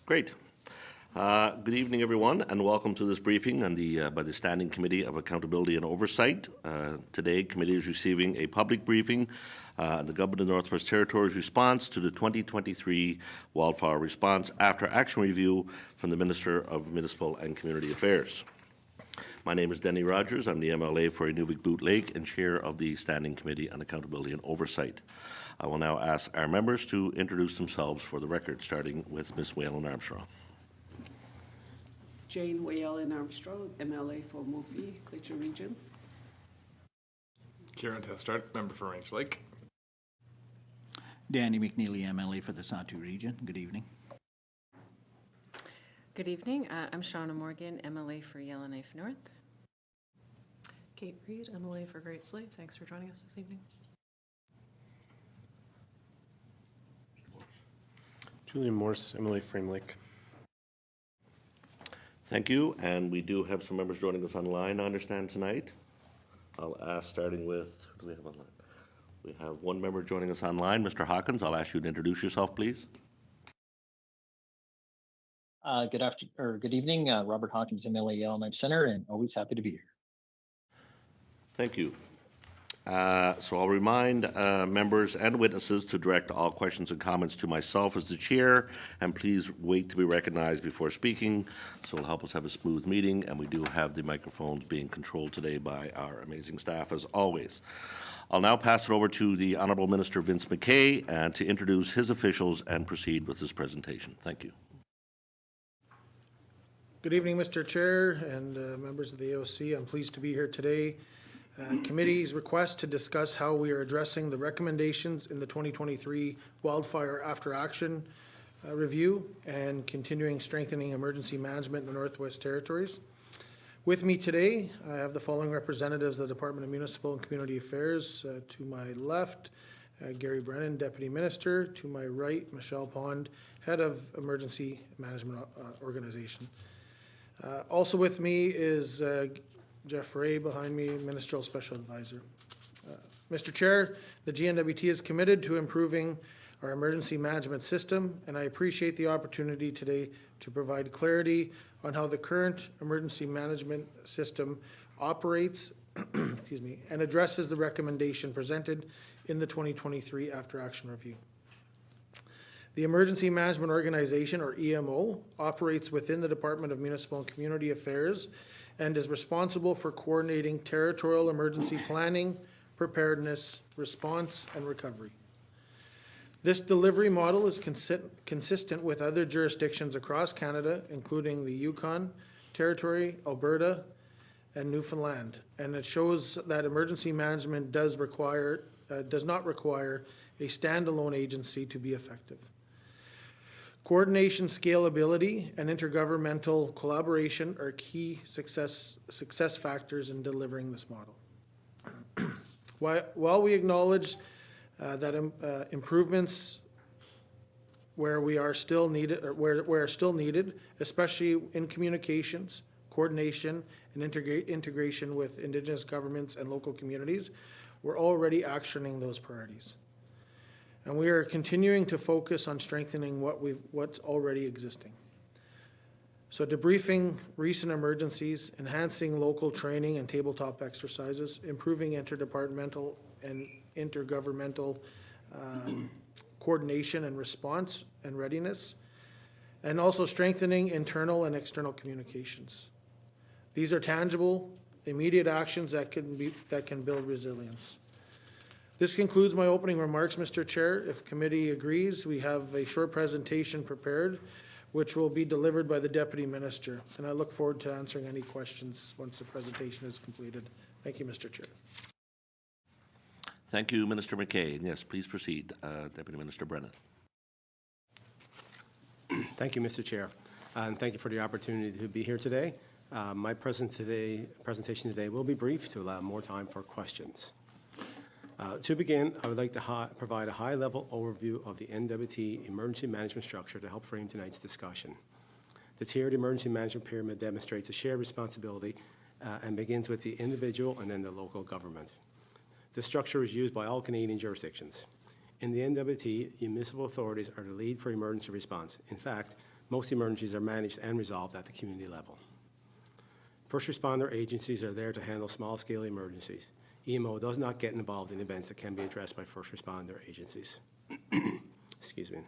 Great. Good evening, everyone, and welcome to this briefing by the Standing Committee of Accountability and Oversight. Today, committee is receiving a public briefing on the Government of the Northwest Territories' response to the 2023 wildfire response after action review from the Minister of Municipal and Community Affairs. My name is Denny Rogers. I'm the MLA for Inuvik-Boot Lake and Chair of the Standing Committee on Accountability and Oversight. I will now ask our members to introduce themselves for the record, starting with Ms. Whalen Armstrong. Jane Whalen Armstrong, MLA for Mopi, Glacier Region. Kieran Testart, member for Range Lake. Danny McNeely, MLA for the Satu region. Good evening. Good evening. I'm Shauna Morgan, MLA for Yellowknife North. Kate Reed, MLA for Great Slave. Thanks for joining us this evening. Julian Morse, MLA Frame Lake. Thank you, and we do have some members joining us online, I understand, tonight. I'll ask, starting with, who do we have online? We have one member joining us online, Mr. Hawkins. I'll ask you to introduce yourself, please. Good evening, Robert Hawkins, MLA Yellowknife Center, and always happy to be here. Thank you. So I'll remind members and witnesses to direct all questions and comments to myself as the chair, and please wait to be recognized before speaking, so it'll help us have a smooth meeting, and we do have the microphones being controlled today by our amazing staff as always. I'll now pass it over to the Honourable Minister Vince McKay and to introduce his officials and proceed with his presentation. Thank you. Good evening, Mr. Chair and members of the AOC. I'm pleased to be here today. Committee's request to discuss how we are addressing the recommendations in the 2023 Wildfire After Action Review and continuing strengthening emergency management in the Northwest Territories. With me today, I have the following representatives of the Department of Municipal and Community Affairs. To my left, Gary Brennan, Deputy Minister. To my right, Michelle Pond, Head of Emergency Management Organization. Also with me is Jeff Ray behind me, Ministerial Special Advisor. Mr. Chair, the GNWT is committed to improving our emergency management system, and I appreciate the opportunity today to provide clarity on how the current emergency management system operates excuse me, and addresses the recommendation presented in the 2023 After Action Review. The Emergency Management Organization, or EMO, operates within the Department of Municipal and Community Affairs and is responsible for coordinating territorial emergency planning, preparedness, response, and recovery. This delivery model is consistent with other jurisdictions across Canada, including the Yukon Territory, Alberta, and Newfoundland, and it shows that emergency management does not require a standalone agency to be effective. Coordination, scalability, and intergovernmental collaboration are key success factors in delivering this model. While we acknowledge that improvements where are still needed, especially in communications, coordination, and integration with Indigenous governments and local communities, we're already actioning those priorities. And we are continuing to focus on strengthening what's already existing. So debriefing recent emergencies, enhancing local training and tabletop exercises, improving interdepartmental and intergovernmental coordination and response and readiness, and also strengthening internal and external communications. These are tangible, immediate actions that can build resilience. This concludes my opening remarks, Mr. Chair. If committee agrees, we have a short presentation prepared, which will be delivered by the Deputy Minister. And I look forward to answering any questions once the presentation is completed. Thank you, Mr. Chair. Thank you, Minister McKay. Yes, please proceed, Deputy Minister Brennan. Thank you, Mr. Chair, and thank you for the opportunity to be here today. My presentation today will be brief to allow more time for questions. To begin, I would like to provide a high-level overview of the NWT emergency management structure to help frame tonight's discussion. The tiered emergency management pyramid demonstrates a shared responsibility and begins with the individual and then the local government. This structure is used by all Canadian jurisdictions. In the NWT, municipal authorities are the lead for emergency response. In fact, Most emergencies are managed and resolved at the community level. First responder agencies are there to handle small-scale emergencies. EMO does not get involved in events that can be addressed by first responder agencies. Excuse me.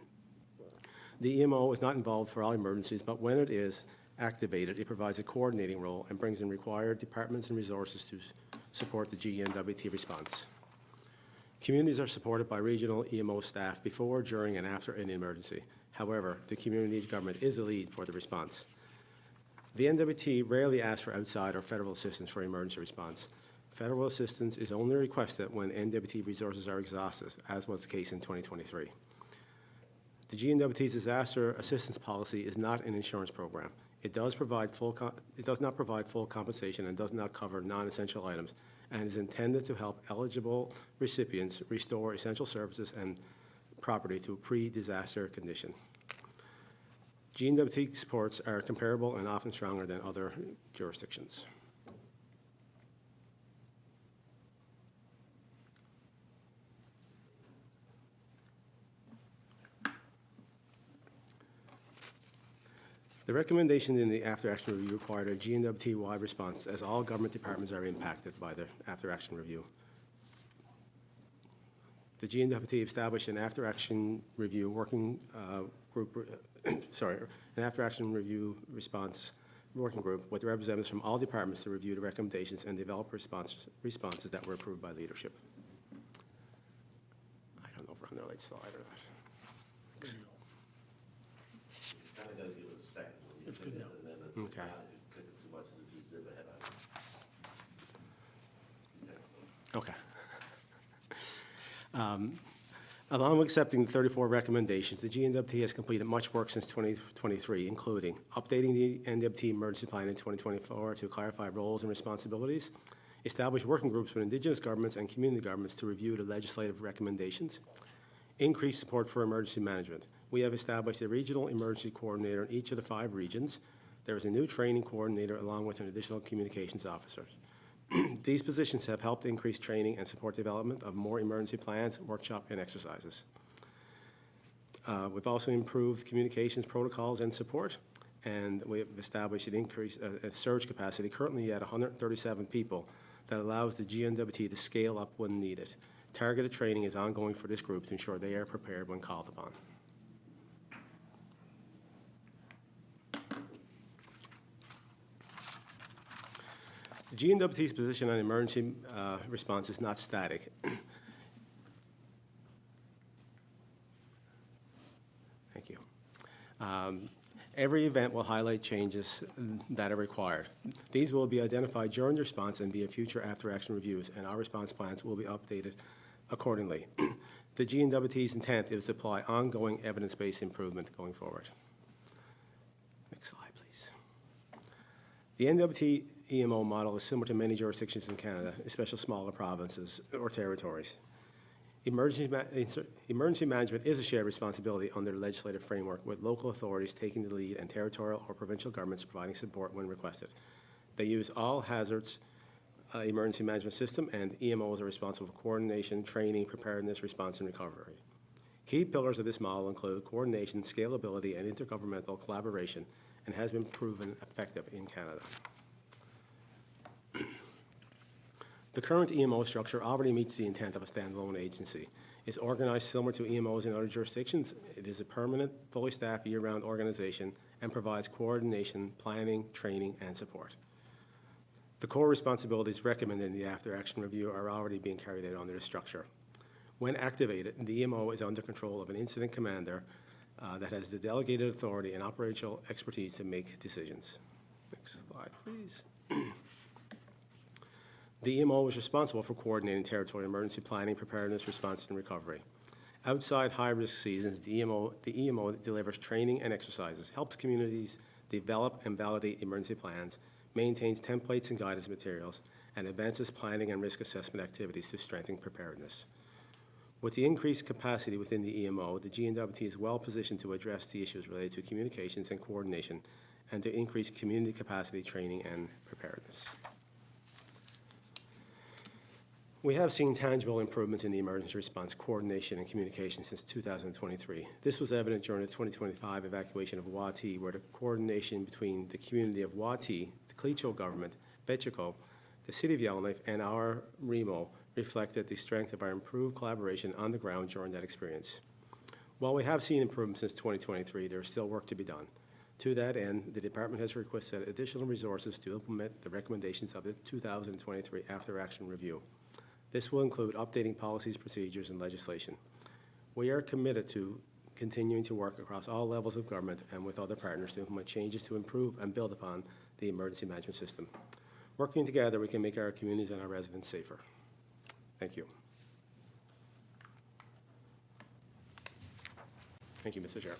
The EMO is not involved for all emergencies, but when it is activated, it provides a coordinating role and brings in required departments and resources to support the GNWT response. Communities are supported by regional EMO staff before, during, and after an emergency. However, the community government is the lead for the response. The NWT rarely asks for outside or federal assistance for emergency response. Federal assistance is only requested when NWT resources are exhausted, as was the case in 2023. The GNWT's disaster assistance policy is not an insurance program. It does not provide full compensation and does not cover non-essential items, and is intended to help eligible recipients restore essential services and property to a pre-disaster condition. GNWT supports are comparable and often stronger than other jurisdictions. The recommendation in the after-action review required a GNWT-wide response, as all government departments are impacted by the after-action review. The GNWT established an after-action review working group, an after-action review response working group with representatives from all departments to review the recommendations and develop responses that were approved by leadership. I don't know if we're on the right slide or not. Kind of got to give it a second. It's good now. Okay. Click it too much, it'll just zip ahead on it. Okay. Along with accepting the 34 recommendations, the GNWT has completed much work since 2023, including updating the NWT emergency plan in 2024 to clarify roles and responsibilities, establish working groups with Indigenous governments and community governments to review the legislative recommendations, increase support for emergency management. We have established a regional emergency coordinator in each of the 5 regions. There is a new training coordinator along with an additional communications officer. These positions have helped increase training and support development of more emergency plans, workshop, and exercises. We've also improved communications protocols and support, and we have established an increase, a surge capacity currently at 137 people that allows the GNWT to scale up when needed. Targeted training is ongoing for this group to ensure they are prepared when called upon. The GNWT's position on emergency response is not static. Thank you. Every event will highlight changes that are required. These will be identified during the response and via future after-action reviews, and our response plans will be updated accordingly. The GNWT's intent is to apply ongoing evidence-based improvement going forward. Next slide, please. The NWT EMO model is similar to many jurisdictions in Canada, especially smaller provinces or territories. Emergency management is a shared responsibility under the legislative framework, with local authorities taking the lead and territorial or provincial governments providing support when requested. They use all hazards emergency management system, and EMOs are responsible for coordination, training, preparedness, response, and recovery. Key pillars of this model include coordination, scalability, and intergovernmental collaboration, and has been proven effective in Canada. The current EMO structure already meets the intent of a standalone agency. It's organized similar to EMOs in other jurisdictions. It is a permanent, fully staffed, year-round organization and provides coordination, planning, training, and support. The core responsibilities recommended in the after-action review are already being carried out under this structure. When activated, the EMO is under control of an incident commander that has the delegated authority and operational expertise to make decisions. Next slide, please. The EMO is responsible for coordinating territorial emergency planning, preparedness, response, and recovery. Outside high-risk seasons, the EMO delivers training and exercises, helps communities develop and validate emergency plans, maintains templates and guidance materials, and advances planning and risk assessment activities to strengthen preparedness. With the increased capacity within the EMO, the GNWT is well positioned to address the issues related to communications and coordination, and to increase community capacity training and preparedness. We have seen tangible improvements in the emergency response coordination and communication since 2023. This was evident during the 2025 evacuation of Wati, where the coordination between the community of Wati, the Det'anchogh government, Det'anchogh, the City of Yellowknife, and our REMO reflected the strength of our improved collaboration on the ground during that experience. While we have seen improvements since 2023, there is still work to be done. To that end, the department has requested additional resources to implement the recommendations of the 2023 after-action review. This will include updating policies, procedures, and legislation. We are committed to continuing to work across all levels of government and with other partners to implement changes to improve and build upon the emergency management system. Working together, we can make our communities and our residents safer. Thank you. Thank you, Mr. Chair.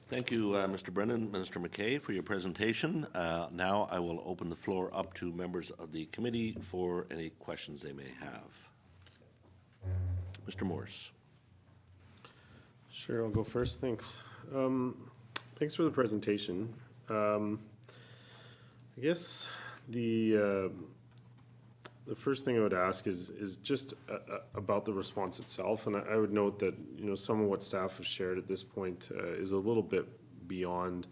Thank you, Mr. Brennan, Minister McKay, for your presentation. Now I will open the floor up to members of the committee for any questions they may have. Mr. Morse. Sure, I'll go first. Thanks. Thanks for the presentation. I guess the first thing I would ask is just about the response itself, and I would note that some of what staff have shared at this point is a little bit beyond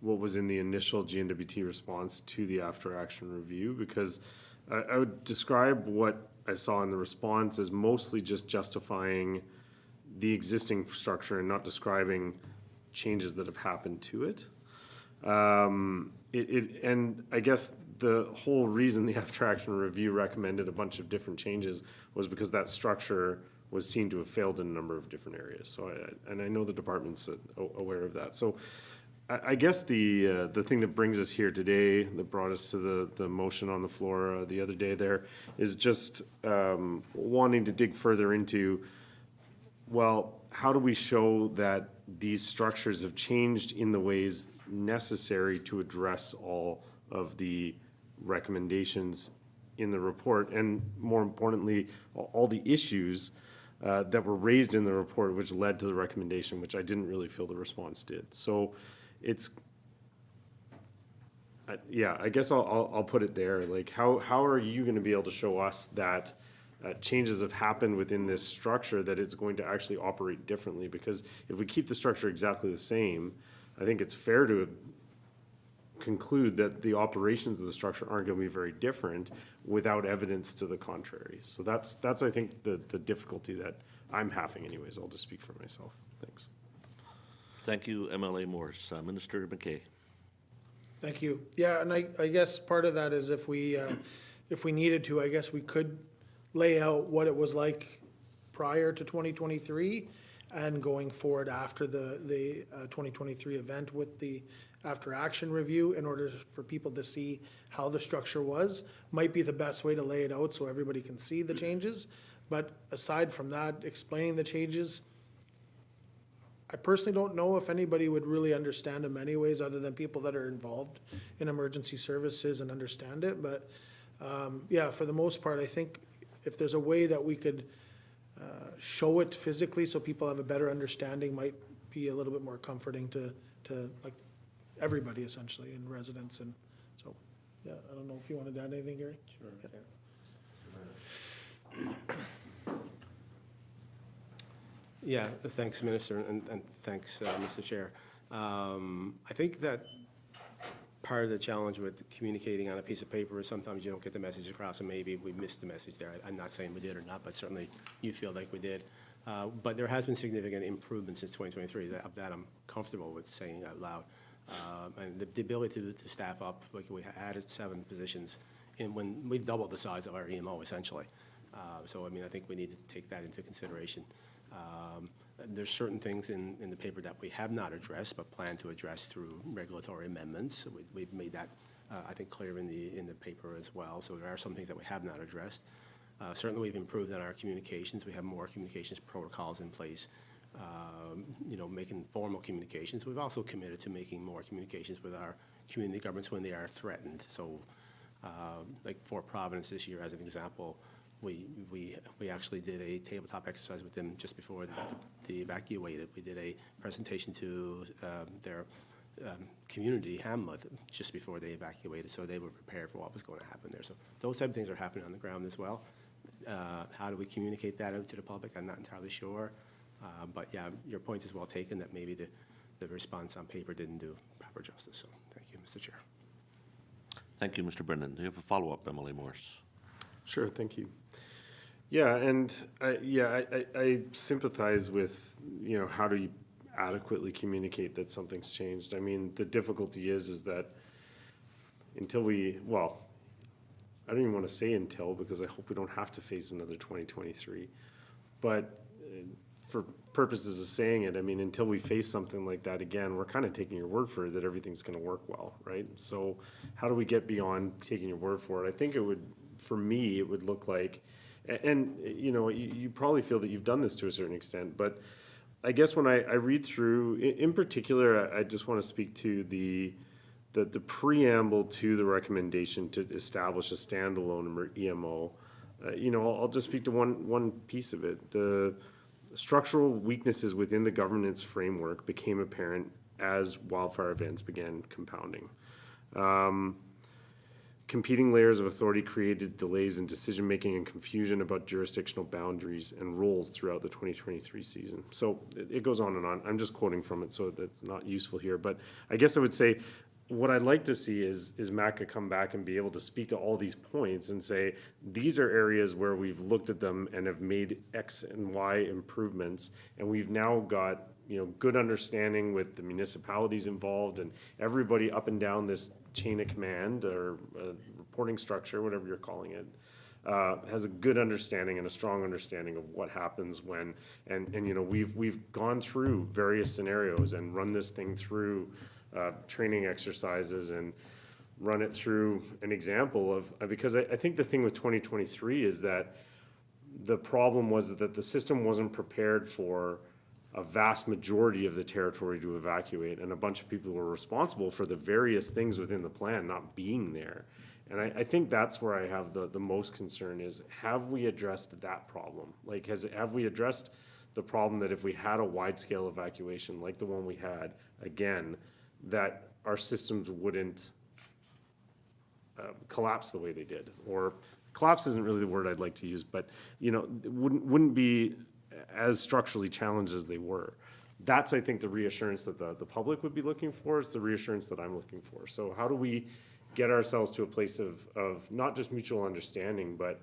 what was in the initial GNWT response to the after-action review, because I would describe what I saw in the response as mostly just justifying the existing structure and not describing changes that have happened to it. And I guess the whole reason the after-action review recommended a bunch of different changes was because that structure was seen to have failed in a number of different areas. So, and I know the department's aware of that. So, I guess the thing that brings us here today, that brought us to the motion on the floor the other day there, is just wanting to dig further into, well, how do we show that these structures have changed in the ways necessary to address all of the recommendations in the report, and more importantly, all the issues that were raised in the report which led to the recommendation, which I didn't really feel the response did. So it's, yeah, I guess I'll put it there. Like, how are you going to be able to show us that changes have happened within this structure, that it's going to actually operate differently? Because if we keep the structure exactly the same, I think it's fair to conclude that the operations of the structure aren't going to be very different without evidence to the contrary. So that's I think the difficulty that I'm having anyways. I'll just speak for myself. Thanks. Thank you, MLA Morse. Minister McKay. Thank you. Yeah, and I guess part of that is if we needed to, I guess we could lay out what it was like prior to 2023 and going forward after the 2023 event with the after action review, in order for people to see how the structure was. Might be the best way to lay it out so everybody can see the changes. But aside from that, explaining the changes, I personally don't know if anybody would really understand them anyways, other than people that are involved in emergency services and understand it. But yeah, for the most part, I think if there's a way that we could show it physically so people have a better understanding, might be a little bit more comforting to like everybody essentially, and residents. And so, yeah, I don't know if you wanted to add anything, Gary? Sure. Yeah, thanks, Minister, and thanks, Mr. Chair. I think that part of the challenge with communicating on a piece of paper is sometimes you don't get the message across, and maybe we missed the message there. I'm not saying we did or not, but certainly you feel like we did. But there has been significant improvement since 2023, that I'm comfortable with saying out loud. And the ability to staff up, like we added 7 positions when we've doubled the size of our EMO essentially. So, I mean, I think we need to take that into consideration. There's certain things in the paper that we have not addressed, but plan to address through regulatory amendments. We've made that, I think, clear in the paper as well. So there are some things that we have not addressed. Certainly, we've improved on our communications. We have more communications protocols in place. Making formal communications. We've also committed to making more communications with our community governments when they are threatened. So, like Fort Providence this year, as an example, we actually did a tabletop exercise with them just before they evacuated. We did a presentation to their community, Hamlet, just before they evacuated, so they were prepared for what was going to happen there. So those type of things are happening on the ground as well. How do we communicate that out to the public? I'm not entirely sure. But yeah, your point is well taken that maybe the response on paper didn't do proper justice. So thank you, Mr. Chair. Thank you, Mr. Brennan. Do you have a follow-up, Emily Morse? Sure, thank you. Yeah, and I sympathize with, how do you adequately communicate that something's changed? I mean, the difficulty is that until I don't even want to say until, because I hope we don't have to face another 2023. But for purposes of saying it, I mean, until we face something like that again, we're kind of taking your word for it that everything's going to work well, right? So how do we get beyond taking your word for it? I think it would, for me, it would look like, and you probably feel that you've done this to a certain extent, but I guess when I read through, in particular, I just want to speak to the preamble to the recommendation to establish a standalone EMO. I'll just speak to one piece of it. The structural weaknesses within the governance framework became apparent as wildfire events began compounding. Competing layers of authority created delays in decision-making and confusion about jurisdictional boundaries and roles throughout the 2023 season. So it goes on and on. I'm just quoting from it, so that's not useful here. But I guess I would say what I'd like to see is MACA come back and be able to speak to all these points and say, these are areas where we've looked at them and have made X and Y improvements, and we've now got good understanding with the municipalities involved and everybody up and down this chain of command or reporting structure, whatever you're calling it, has a good understanding and a strong understanding of what happens when, and we've gone through various scenarios and run this thing through training exercises and run it through an example of, because I think the thing with 2023 is that the problem was that the system wasn't prepared for a vast majority of the territory to evacuate, and a bunch of people were responsible for the various things within the plan not being there. And I think that's where I have the most concern is, have we addressed that problem? Like, have we addressed the problem that if we had a wide-scale evacuation like the one we had, again, that our systems wouldn't collapse the way they did? Or collapse isn't really the word I'd like to use, but, it wouldn't be as structurally challenged as they were. That's, I think, the reassurance that the public would be looking for. It's the reassurance that I'm looking for. So how do we get ourselves to a place of not just mutual understanding, but,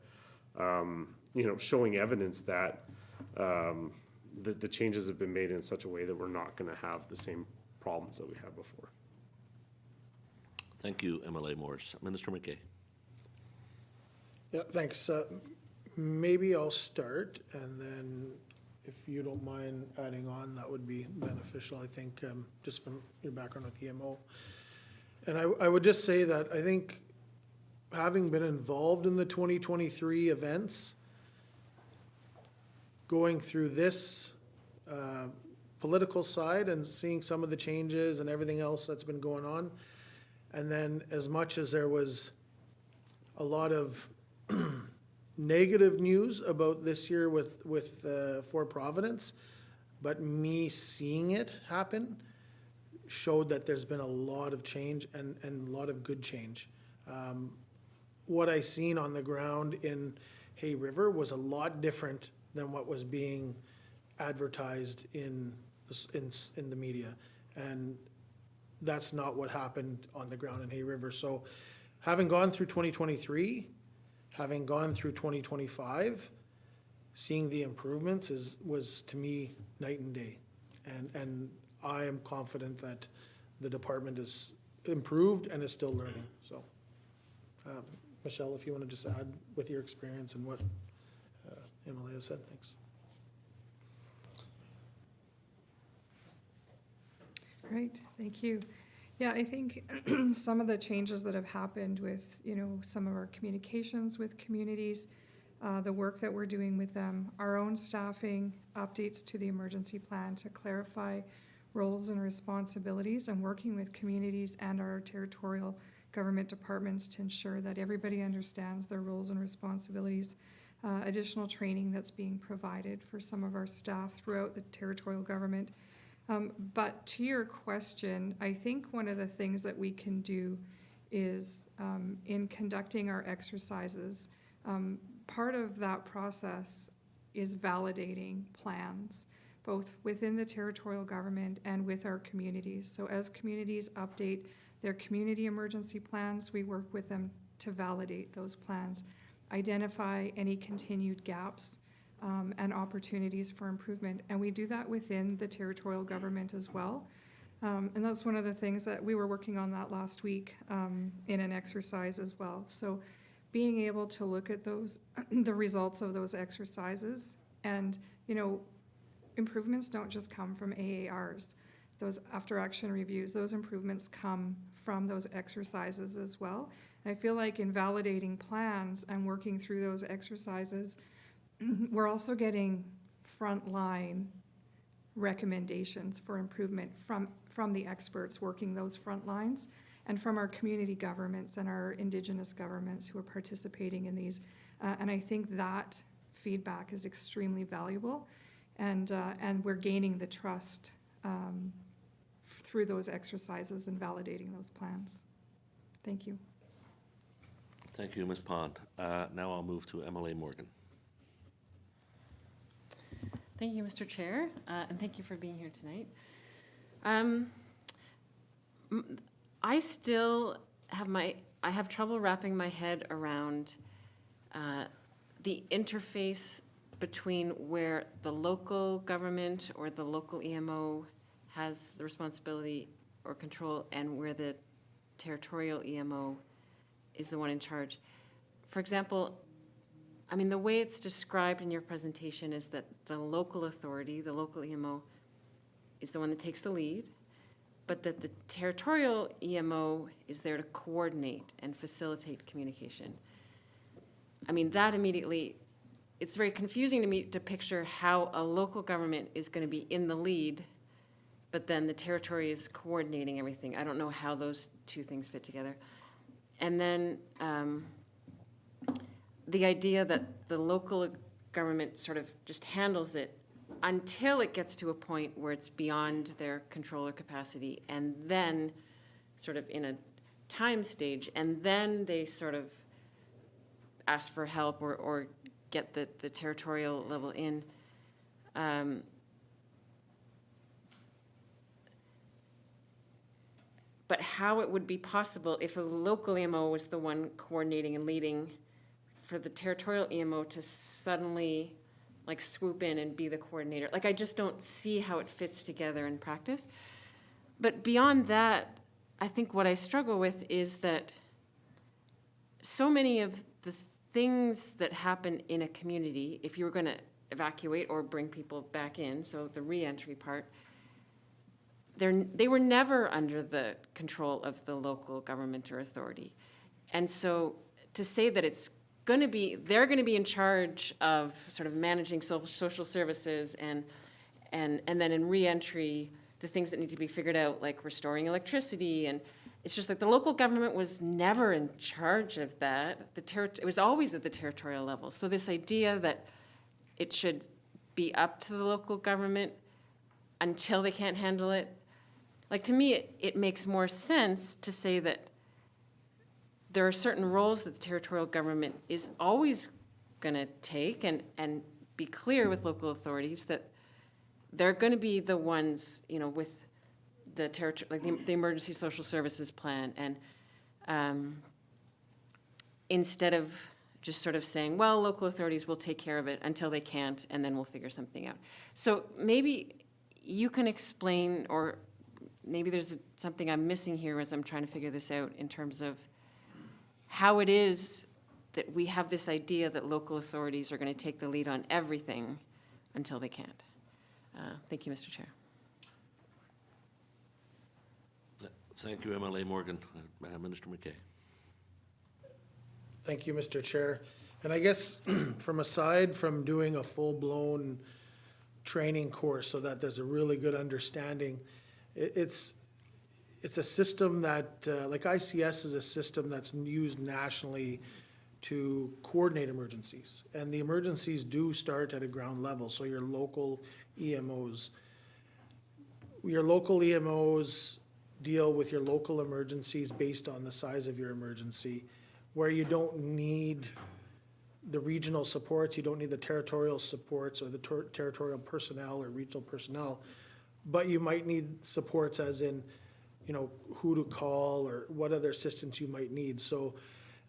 showing evidence that the changes have been made in such a way that we're not going to have the same problems that we had before. Thank you, MLA Morse. Minister McKay. Yeah, thanks. Maybe I'll start, and then if you don't mind adding on, that would be beneficial, I think, just from your background with EMO. And I would just say that I think having been involved in the 2023 events, going through this political side and seeing some of the changes and everything else that's been going on, and then as much as there was a lot of negative news about this year with Fort Providence, but me seeing it happen showed that there's been a lot of change and a lot of good change. What I seen on the ground in Hay River was a lot different than what was being advertised in the media, and that's not what happened on the ground in Hay River. So having gone through 2023, having gone through 2025, seeing the improvements was to me night and day. And I am confident that the department is improved and is still learning. So, Michelle, if you want to just add with your experience and what Emily has said, thanks. Great, thank you. Yeah, I think some of the changes that have happened with, some of our communications with communities, the work that we're doing with them, our own staffing, updates to the emergency plan to clarify roles and responsibilities, and working with communities and our territorial government departments to ensure that everybody understands their roles and responsibilities. Additional training that's being provided for some of our staff throughout the territorial government. But to your question, I think one of the things that we can do is in conducting our exercises, part of that process is validating plans, both within the territorial government and with our communities. So as communities update their community emergency plans, we work with them to validate those plans, identify any continued gaps and opportunities for improvement. And we do that within the territorial government as well. And that's one of the things that we were working on that last week in an exercise as well. So being able to look at those, the results of those exercises, and, you know, improvements don't just come from AARs. Those after action reviews, those improvements come from those exercises as well. And I feel like in validating plans and working through those exercises, we're also getting frontline recommendations for improvement from the experts working those front lines, and from our community governments and our Indigenous governments who are participating in these. And I think that feedback is extremely valuable, and we're gaining the trust through those exercises and validating those plans. Thank you. Thank you, Ms. Pond. Now I'll move to MLA Morgan. Thank you, Mr. Chair, and thank you for being here tonight. I still have I have trouble wrapping my head around the interface between where the local government or the local EMO has the responsibility or control and where the territorial EMO is the one in charge. For example, I mean, the way it's described in your presentation is that the local authority, the local EMO, is the one that takes the lead, but that the territorial EMO is there to coordinate and facilitate communication. I mean, that immediately, it's very confusing to me to picture how a local government is going to be in the lead, but then the territory is coordinating everything. I don't know how those two things fit together. And then the idea that the local government sort of just handles it until it gets to a point where it's beyond their control or capacity, and then sort of in a time stage, and then they sort of ask for help or get the territorial level in. But how it would be possible if a local EMO was the one coordinating and leading, for the territorial EMO to suddenly like swoop in and be the coordinator. Like, I just don't see how it fits together in practice. But beyond that, I think what I struggle with is that so many of the things that happen in a community, if you were going to evacuate or bring people back in, so the re-entry part, they were never under the control of the local government or authority. And so to say that they're going to be in charge of sort of managing social services and then in re-entry, the things that need to be figured out, like restoring electricity, and it's just like the local government was never in charge of that. It was always at the territorial level. So this idea that it should be up to the local government until they can't handle it, like, to me, it makes more sense to say that there are certain roles that the territorial government is always going to take, and be clear with local authorities that they're going to be the ones, you know, with the territory, like the emergency social services plan, and instead of just sort of saying, well, local authorities will take care of it until they can't, and then we'll figure something out. So maybe you can explain, or maybe there's something I'm missing here as I'm trying to figure this out in terms of how it is that we have this idea that local authorities are going to take the lead on everything until they can't. Thank you, Mr. Chair. Thank you, MLA Morgan. Minister McKay. Thank you, Mr. Chair. And I guess aside from doing a full-blown training course so that there's a really good understanding, it's a system that, like ICS is a system that's used nationally to coordinate emergencies. And the emergencies do start at a ground level, so your local EMOs deal with your local emergencies based on the size of your emergency, where you don't need the regional supports, you don't need the territorial supports or the territorial personnel or regional personnel, but you might need supports as in, you know, who to call or what other assistance you might need. So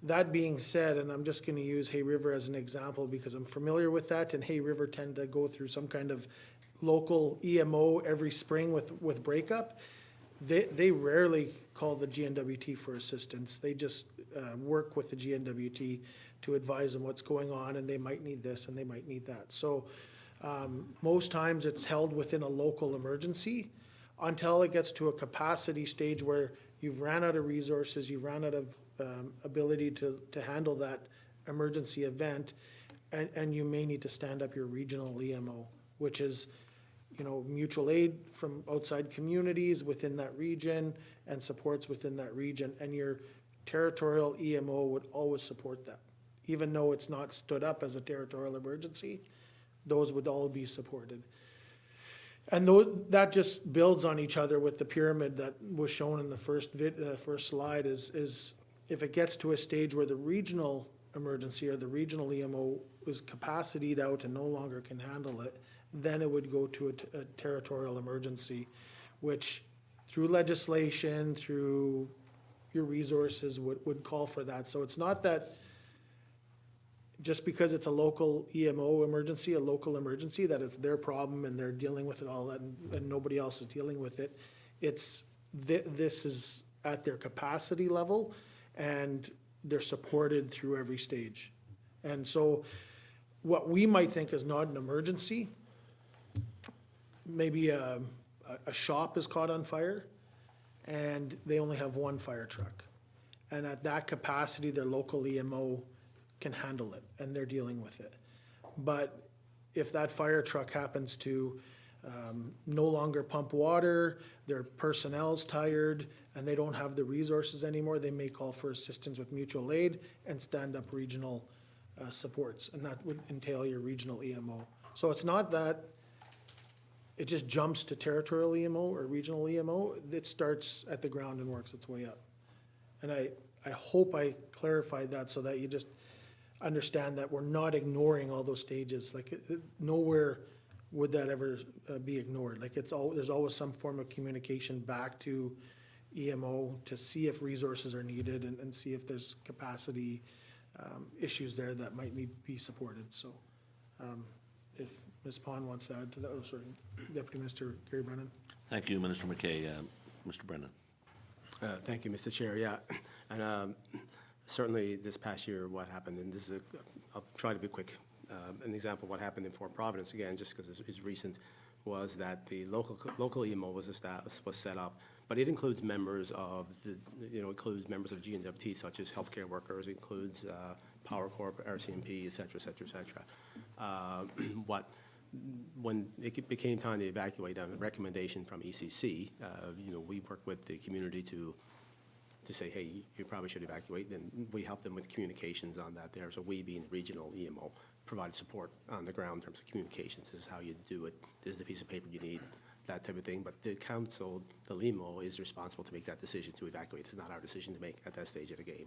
that being said, and I'm just gonna use Hay River as an example because I'm familiar with that, and Hay River tend to go through some kind of local EMO every spring with breakup. They rarely call the GNWT for assistance. They just work with the GNWT to advise them what's going on, and they might need this and they might need that. So most times it's held within a local emergency until it gets to a capacity stage where you've ran out of resources, you've ran out of ability to handle that emergency event, and you may need to stand up your regional EMO, which is, you know, mutual aid from outside communities within that region and supports within that region, and your territorial EMO would always support that. Even though it's not stood up as a territorial emergency, those would all be supported. And that just builds on each other with the pyramid that was shown in the first slide is if it gets to a stage where the regional emergency or the regional EMO is capacitated out and no longer can handle it, then it would go to a territorial emergency, which through legislation, through your resources would call for that. So it's not that just because it's a local EMO emergency, a local emergency, that it's their problem and they're dealing with it all and nobody else is dealing with it. It's, this is at their capacity level and they're supported through every stage. And so what we might think is not an emergency, maybe a shop is caught on fire and they only have one fire truck. And at that capacity, their local EMO can handle it and they're dealing with it. But if that fire truck happens to no longer pump water, their personnel's tired, and they don't have the resources anymore, they may call for assistance with mutual aid and stand up regional supports, and that would entail your regional EMO. So it's not that it just jumps to territorial EMO or regional EMO, it starts at the ground and works its way up. And I hope I clarified that so that you just understand that we're not ignoring all those stages. Like nowhere would that ever be ignored. Like there's always some form of communication back to EMO to see if resources are needed and see if there's capacity issues there that might need to be supported. So if Ms. Pond wants to add to that, sorry, Deputy Minister Gary Brennan. Thank you, Minister McKay. Mr. Brennan. Thank you, Mr. Chair. Yeah, and certainly this past year, what happened, and this is I'll try to be quick. An example of what happened in Fort Providence, again, just because it's recent, was that the local EMO was set up, but it includes members of includes members of GNWT, such as healthcare workers, it includes Power Corp, RCMP, et cetera, et cetera, et cetera. When it became time to evacuate on a recommendation from ECC, we worked with the community to say, hey, you probably should evacuate, and we helped them with communications on that there. So we, being regional EMO, provided support on the ground in terms of communications. This is how you do it. This is the piece of paper you need, that type of thing. But the council, the LEMO, is responsible to make that decision to evacuate. It's not our decision to make at that stage of the game.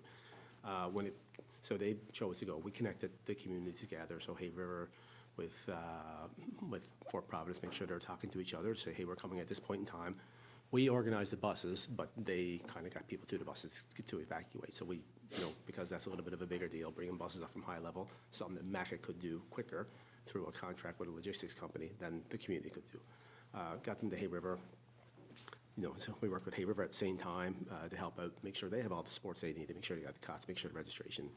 So they chose to go. We connected the community together. So Hay River with Fort Providence, make sure they're talking to each other, say, hey, we're coming at this point in time. We organized the buses, but they kind of got people to the buses to evacuate. So we, because that's a little bit of a bigger deal, bringing buses up from high level, something that MACA could do quicker through a contract with a logistics company than the community could do. Got them to Hay River. So we worked with Hay River at the same time to help out, make sure they have all the supports they need, to make sure they got the cots, make sure the registration,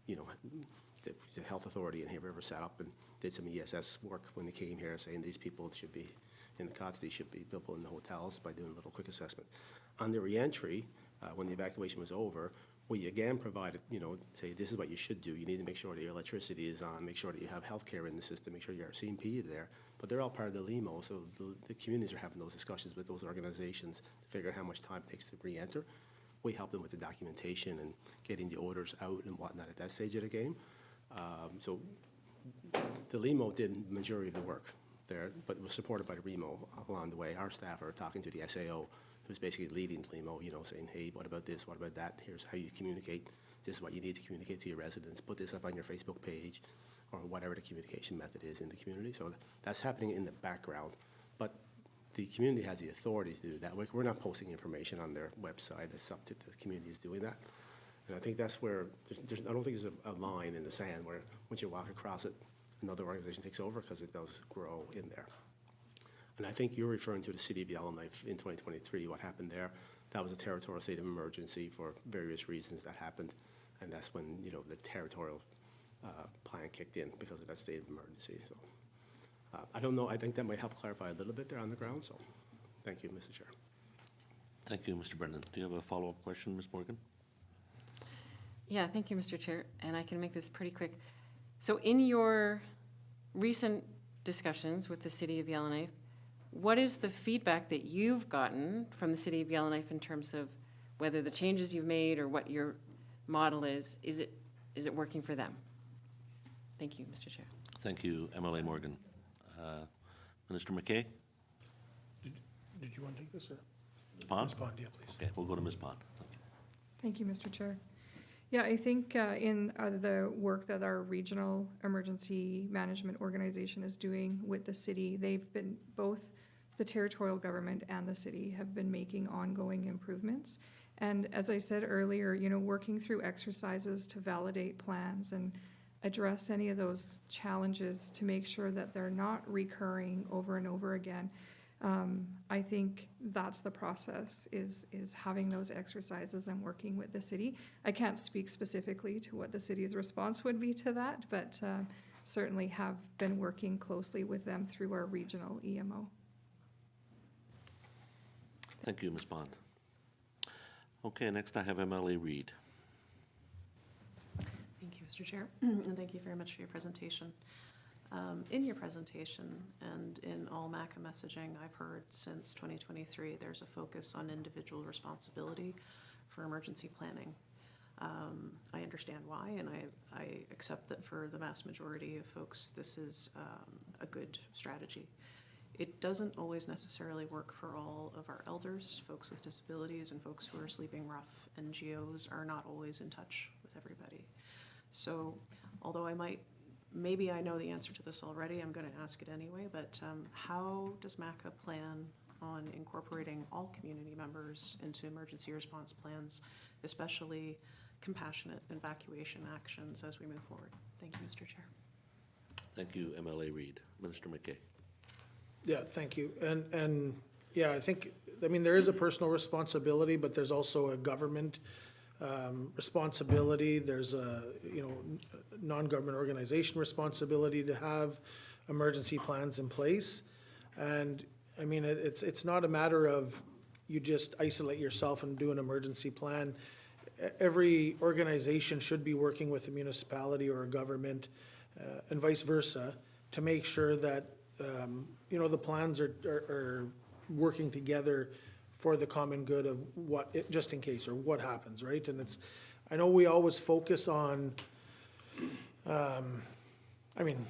the health authority in Hay River set up and did some ESS work when they came here, saying these people should be in the cots, they should be people in the hotels by doing a little quick assessment. On the reentry, when the evacuation was over, we again provided, say this is what you should do. You need to make sure that your electricity is on, make sure that you have healthcare in the system, make sure your CMP is there. But they're all part of the LEMO, so the communities are having those discussions with those organizations to figure out how much time it takes to re-enter. We help them with the documentation and getting the orders out and whatnot at that stage of the game. So the LEMO did the majority of the work there, but was supported by the REMO along the way. Our staff are talking to the SAO, who's basically leading LEMO, saying, hey, what about this, what about that? Here's how you communicate this is what you need to communicate to your residents, put this up on your Facebook page, or whatever the communication method is in the community. So that's happening in the background. But the community has the authority to do that. We're not posting information on their website. It's up to the communities doing that. And I think that's where, I don't think there's a line in the sand where once you walk across it, another organization takes over, because it does grow in there. And I think you're referring to the city of Yellowknife in 2023, what happened there. That was a territorial state of emergency for various reasons that happened. And that's when, you know, the territorial plan kicked in because of that state of emergency. So I don't know, I think that might help clarify a little bit there on the ground. So thank you, Mr. Chair. Thank you, Mr. Brennan. Do you have a follow-up question, Ms. Morgan? Yeah, thank you, Mr. Chair, and I can make this pretty quick. So in your recent discussions with the city of Yellowknife, what is the feedback that you've gotten from the city of Yellowknife in terms of whether the changes you've made or what your model is it working for them? Thank you, Mr. Chair. Thank you, MLA Morgan. Minister McKay? Did you want to take this, or? Ms. Pond? Ms. Pond, yeah, please. Okay, we'll go to Ms. Pond. Thank you, Mr. Chair. Yeah, I think in the work that our regional emergency management organization is doing with the city, they've been, both the territorial government and the city have been making ongoing improvements. And as I said earlier, you know, working through exercises to validate plans and address any of those challenges to make sure that they're not recurring over and over again. I think that's the process, is having those exercises and working with the city. I can't speak specifically to what the city's response would be to that, but certainly have been working closely with them through our regional EMO. Thank you, Ms. Bond. Okay, next I have MLA Reid. Thank you, Mr. Chair, and thank you very much for your presentation. In your presentation and in all MACA messaging I've heard since 2023, there's a focus on individual responsibility for emergency planning. I understand why, and I accept that for the vast majority of folks, this is a good strategy. It doesn't always necessarily work for all of our elders, folks with disabilities, and folks who are sleeping rough. NGOs are not always in touch with everybody. So although maybe I know the answer to this already, I'm going to ask it anyway, but how does MACA plan on incorporating all community members into emergency response plans, especially compassionate evacuation actions as we move forward? Thank you, Mr. Chair. Thank you, MLA Reid. Minister McKay. Yeah, thank you. And yeah, I mean, there is a personal responsibility, but there's also a government responsibility. There's a, you know, non-government organization responsibility to have emergency plans in place. And I mean, it's not a matter of you just isolate yourself and do an emergency plan. Every organization should be working with a municipality or a government and vice versa to make sure that you know, the plans are working together for the common good of just in case, or what happens, right? And I know we always focus on, I mean,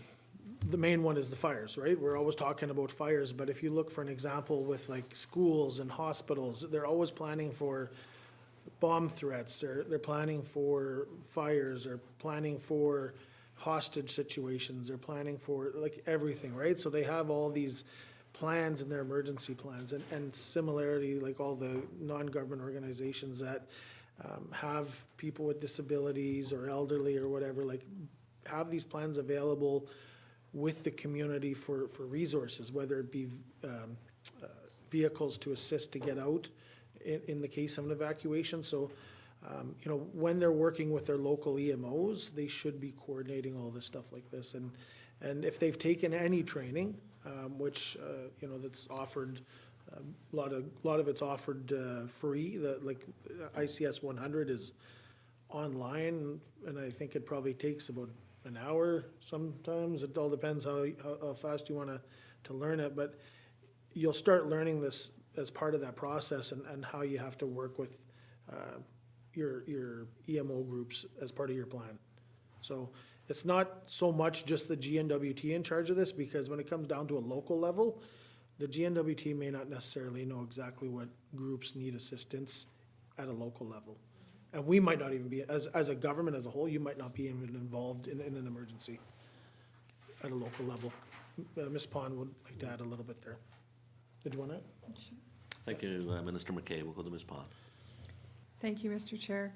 the main one is the fires, right? We're always talking about fires, but if you look for an example with like schools and hospitals, they're always planning for bomb threats, they're planning for fires, they're planning for hostage situations, they're planning for like everything, right? So they have all these plans in their emergency plans, and similarly, like all the non-government organizations that have people with disabilities or elderly or whatever, like have these plans available with the community for resources, whether it be vehicles to assist to get out in the case of an evacuation. So you know, when they're working with their local EMOs, they should be coordinating all this stuff like this. And if they've taken any training, which you know, that's offered, a lot of it's offered free. Like ICS 100 is online, and I think it probably takes about an hour sometimes. It all depends how fast you want to learn it, but you'll start learning this as part of that process, and how you have to work with your EMO groups as part of your plan. So it's not so much just the GNWT in charge of this, because when it comes down to a local level, the GNWT may not necessarily know exactly what groups need assistance at a local level. And we might not even be, as a government as a whole, you might not be even involved in an emergency at a local level. Ms. Pond would like to add a little bit there. Did you want to? Thank you, Minister McKay. We'll go to Ms. Pond. Thank you, Mr. Chair.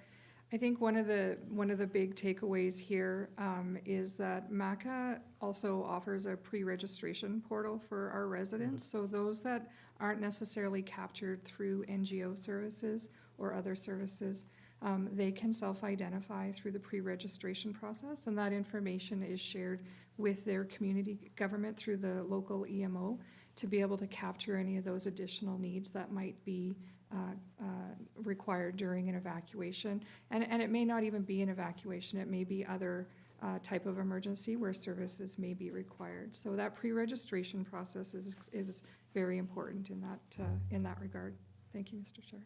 I think one of the big takeaways here is that MACA also offers a pre-registration portal for our residents. So those that aren't necessarily captured through NGO services or other services, they can self-identify through the pre-registration process, and that information is shared with their community government through the local EMO to be able to capture any of those additional needs that might be required during an evacuation. And it may not even be an evacuation, it may be other type of emergency where services may be required. So that pre-registration process is very important in that regard. Thank you, Mr. Chair.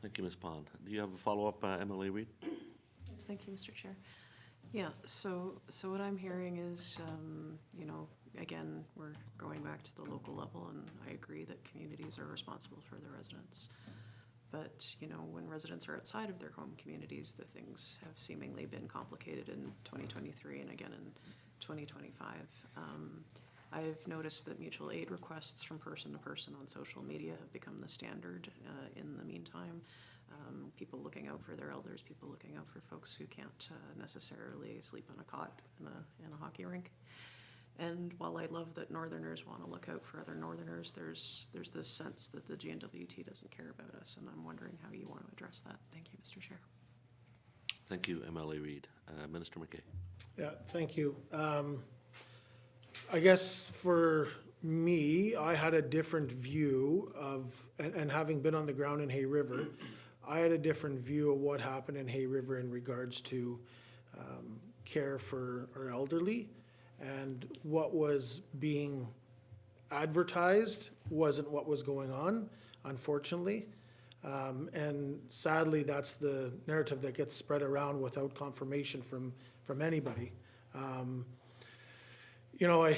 Thank you, Ms. Pond. Do you have a follow-up, MLA Reid? Yes, thank you, Mr. Chair. Yeah, so what I'm hearing is, you know, again, we're going back to the local level, and I agree that communities are responsible for their residents. But, you know, when residents are outside of their home communities, the things have seemingly been complicated in 2023 and again in 2025. I've noticed that mutual aid requests from person to person on social media have become the standard in the meantime. People looking out for their elders, people looking out for folks who can't necessarily sleep on a cot in a hockey rink. And while I love that Northerners want to look out for other Northerners, there's this sense that the GNWT doesn't care about us, and I'm wondering how you want to address that. Thank you, Mr. Chair. Thank you, MLA Reid. Minister McKay. Yeah, thank you. I guess for me, I had a different view of, and having been on the ground in Hay River, I had a different view of what happened in Hay River in regards to care for our elderly. And what was being advertised wasn't what was going on, unfortunately. And sadly, that's the narrative that gets spread around without confirmation from anybody. You know,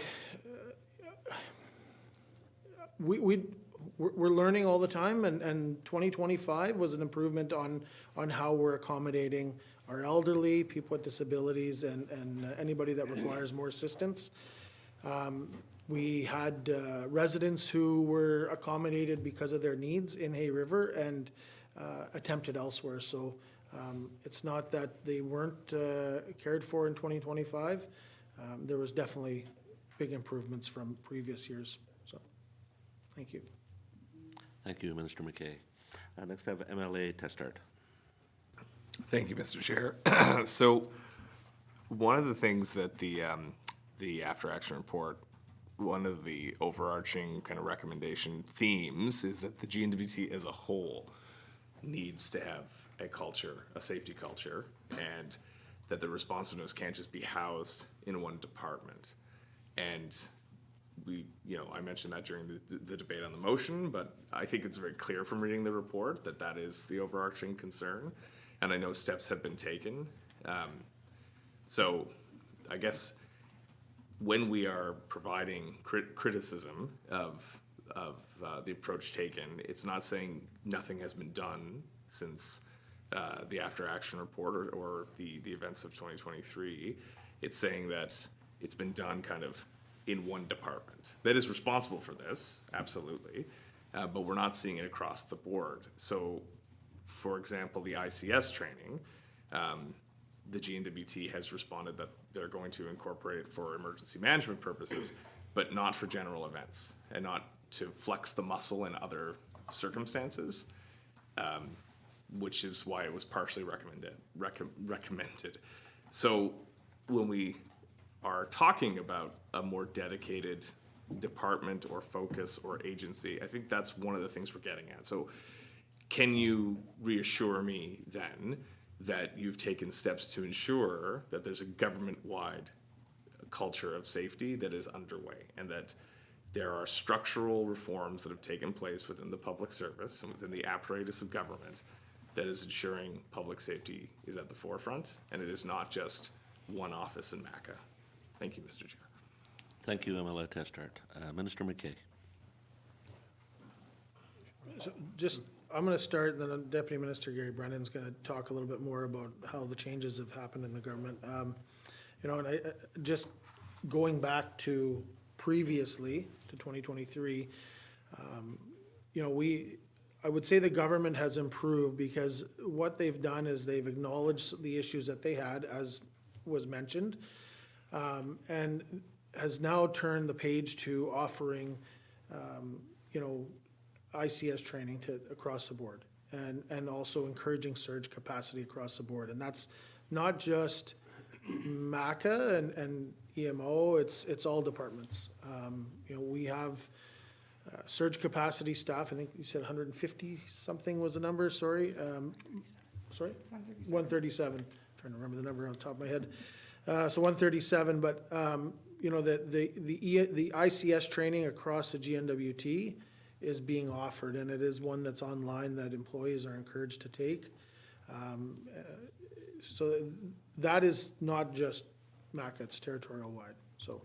we're learning all the time, and 2025 was an improvement on how we're accommodating our elderly, people with disabilities, and anybody that requires more assistance. We had residents who were accommodated because of their needs in Hay River and attempted elsewhere. So it's not that they weren't cared for in 2025. There was definitely big improvements from previous years. So, thank you. Thank you, Minister McKay. Next, I have MLA Testart. Thank you, Mr. Chair. So, one of the things that the after action report, one of the overarching kind of recommendation themes is that the GNWT as a whole needs to have a culture, a safety culture, and that the responsiveness can't just be housed in one department. And we, you know, I mentioned that during the debate on the motion, but I think it's very clear from reading the report that that is the overarching concern. And I know steps have been taken. So I guess when we are providing criticism of the approach taken, it's not saying nothing has been done since the after action report or the events of 2023. It's saying that it's been done kind of in one department that is responsible for this, absolutely, but we're not seeing it across the board. So, for example, the ICS training, the GNWT has responded that they're going to incorporate it for emergency management purposes, but not for general events, and not to flex the muscle in other circumstances, which is why it was partially recommended. So when we are talking about a more dedicated department or focus or agency, I think that's one of the things we're getting at. So can you reassure me then that you've taken steps to ensure that there's a government-wide culture of safety that is underway, and that there are structural reforms that have taken place within the public service and within the apparatus of government that is ensuring public safety is at the forefront, and it is not just one office in MACA? Thank you, Mr. Chair. Thank you, MLA Testart. Minister McKay. So just, I'm gonna start, and then Deputy Minister Gary Brennan's gonna talk a little bit more about how the changes have happened in the government. You know, and just going back to previously, to 2023, you know, I would say the government has improved, because what they've done is they've acknowledged the issues that they had, as was mentioned, and has now turned the page to offering, you know, ICS training across the board, and also encouraging surge capacity across the board. And that's not just MACA and EMO, it's all departments. You know, we have surge capacity staff, I think you said 150 something was the number, sorry. Sorry? 137, trying to remember the number on the top of my head. So 137, but, you know, the ICS training across the GNWT is being offered, and it is one that's online that employees are encouraged to take. So that is not just MACA, it's territorial-wide. So,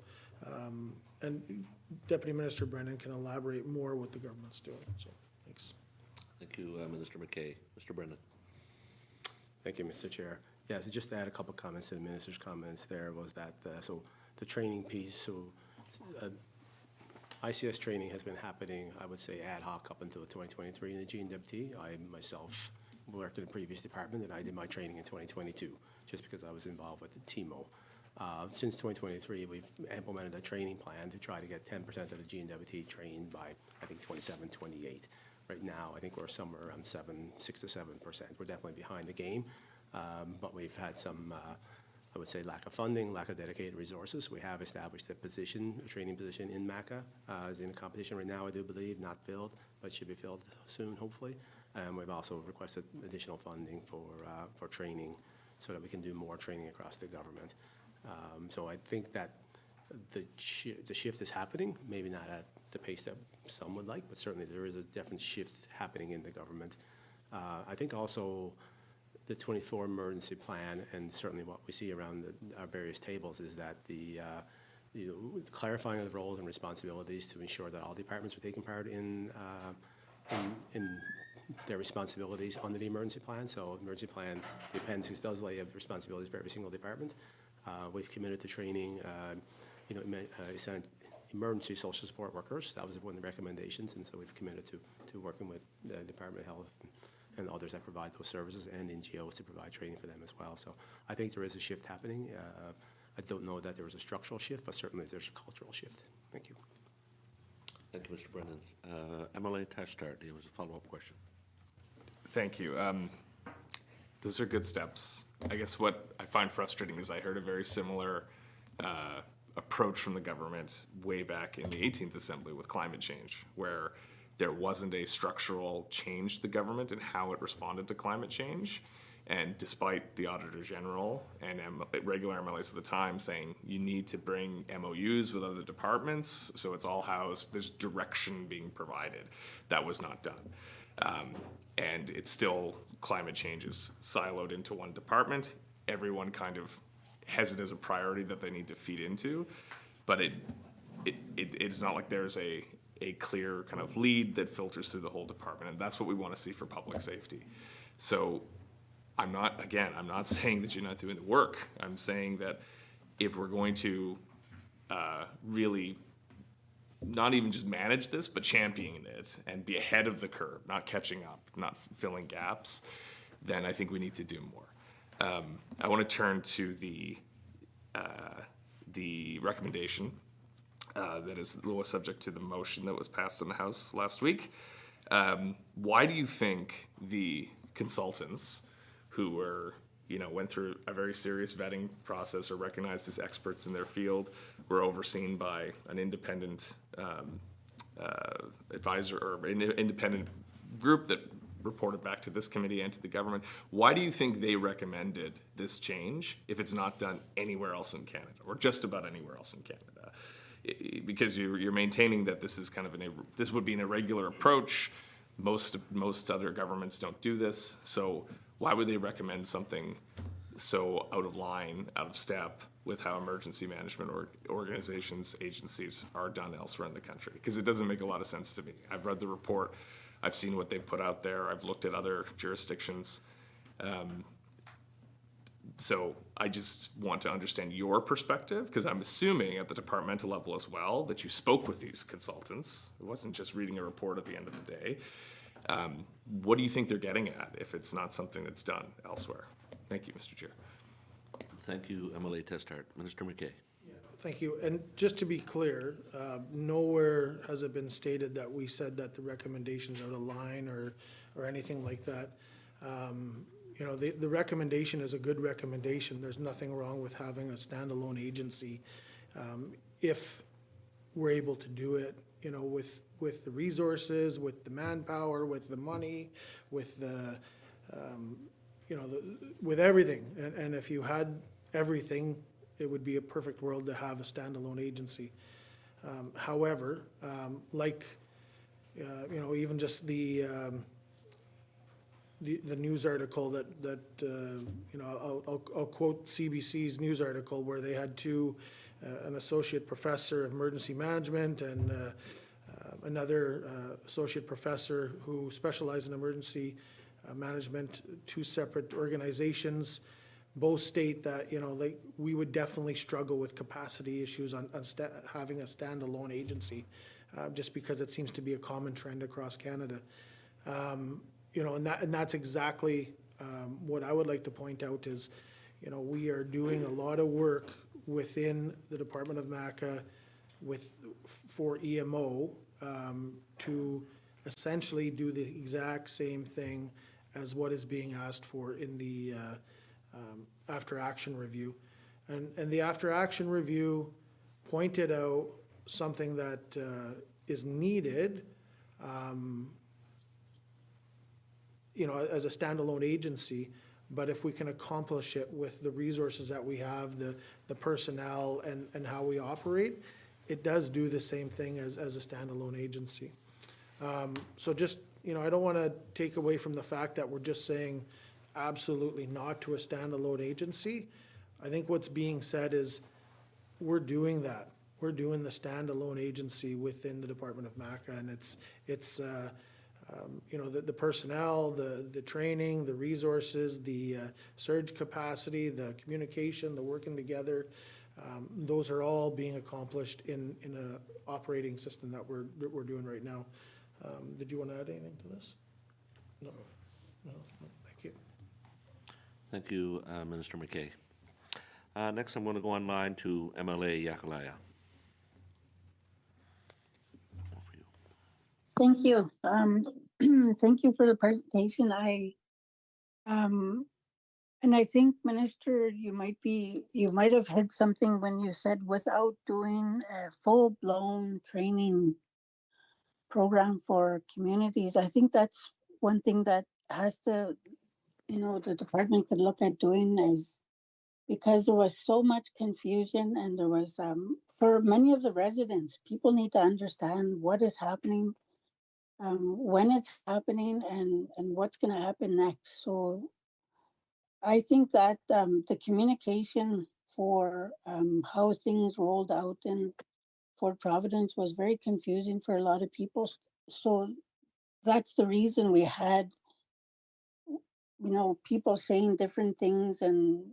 and Deputy Minister Brennan can elaborate more what the government's doing, so, thanks. Thank you, Minister McKay. Mr. Brennan. Thank you, Mr. Chair. Yeah, so just to add a couple of comments to the minister's comments there was that, so the training piece, so ICS training has been happening, I would say, ad hoc up until 2023 in the GNWT. I myself worked in a previous department, and I did my training in 2022, just because I was involved with the TMO. Since 2023, we've implemented a training plan to try to get 10% of the GNWT trained by, I think, 27, 28. Right now, I think we're somewhere around 6 to 7%. We're definitely behind the game, but we've had some, I would say, lack of funding, lack of dedicated resources. We have established a training position in MACA. Is in a competition right now, I do believe, not filled, but should be filled soon, hopefully. And we've also requested additional funding for training so that we can do more training across the government. So I think that the shift is happening, maybe not at the pace that some would like, but certainly there is a definite shift happening in the government. I think also the 24 emergency plan, and certainly what we see around our various tables, is that the clarifying of the roles and responsibilities to ensure that all departments are taking part in their responsibilities under the emergency plan. So emergency plan, the appendix does lay out responsibilities for every single department. We've committed to training, emergency social support workers. That was one of the recommendations, and so we've committed to working with the Department of Health and others that provide those services, and NGOs to provide training for them as well. So I think there is a shift happening. I don't know that there is a structural shift, but certainly there's a cultural shift. Thank you. Thank you, Mr. Brennan. MLA Tashtar, there was a follow-up question. Thank you. Those are good steps. I guess what I find frustrating is I heard a very similar approach from the government way back in the 18th Assembly with climate change, where there wasn't a structural change to the government in how it responded to climate change. And despite the Auditor General and regular MLAs at the time saying you need to bring MOUs with other departments, so it's all housed, there's direction being provided. That was not done. And it's still, climate change is siloed into one department. Everyone kind of has it as a priority that they need to feed into, but it's not like there's a clear kind of lead that filters through the whole department, and that's what we want to see for public safety. So I'm not saying that you're not doing the work. I'm saying that if we're going to really not even just manage this, but champion it and be ahead of the curve, not catching up, not filling gaps, then I think we need to do more. I want to turn to the recommendation that was subject to the motion that was passed in the House last week. Why do you think the consultants who went through a very serious vetting process, are recognized as experts in their field, were overseen by an independent advisor or an independent group that reported back to this committee and to the government? Why do you think they recommended this change if it's not done anywhere else in Canada, or just about anywhere else in Canada? Because you're maintaining that this is kind of this would be an irregular approach. Most other governments don't do this, so why would they recommend something so out of line, out of step with how emergency management organizations, agencies are done elsewhere in the country? Because it doesn't make a lot of sense to me. I've read the report. I've seen what they've put out there. I've looked at other jurisdictions. So I just want to understand your perspective, because I'm assuming at the departmental level as well that you spoke with these consultants. It wasn't just reading a report at the end of the day. What do you think they're getting at if it's not something that's done elsewhere? Thank you, Mr. Chair. Thank you, MLA Testart. Minister McKay. Thank you. And just to be clear, nowhere has it been stated that we said that the recommendations out of line or anything like that. You know, the recommendation is a good recommendation. There's nothing wrong with having a standalone agency. If we're able to do it, you know, with the resources, with the manpower, with the money, with the, you know, with everything. And if you had everything, it would be a perfect world to have a standalone agency. However, like, you know, even just the news article that you know, I'll quote CBC's news article where they had an associate professor of emergency management and another associate professor who specialized in emergency management, two separate organizations. Both state that, you know, like, we would definitely struggle with capacity issues on having a standalone agency, just because it seems to be a common trend across Canada. You know, and that's exactly what I would like to point out is, you know, we are doing a lot of work within the Department of MACA for EMO to essentially do the exact same thing as what is being asked for in the after action review. And the after action review pointed out something that is needed, you know, as a standalone agency, but if we can accomplish it with the resources that we have, the personnel and how we operate, it does do the same thing as a standalone agency. So just, you know, I don't want to take away from the fact that we're just saying absolutely not to a standalone agency. I think what's being said is we're doing that. We're doing the standalone agency within the Department of MACA, and it's you know, the personnel, the training, the resources, the surge capacity, the communication, the working together, those are all being accomplished in a operating system that we're doing right now. Did you want to add anything to this? No. Thank you. Thank you, Minister McKay. Next, I'm going to go online to MLA Yakalaya. Thank you. Thank you for the presentation. And I think, Minister, you might have had something when you said without doing a full-blown training program for communities. I think that's one thing that has to, you know, the department could look at doing, is because there was so much confusion and there was, for many of the residents, people need to understand what is happening, when it's happening, and what's going to happen next. So I think that the communication for how things rolled out in Fort Providence was very confusing for a lot of people. So that's the reason we had, you know, people saying different things. And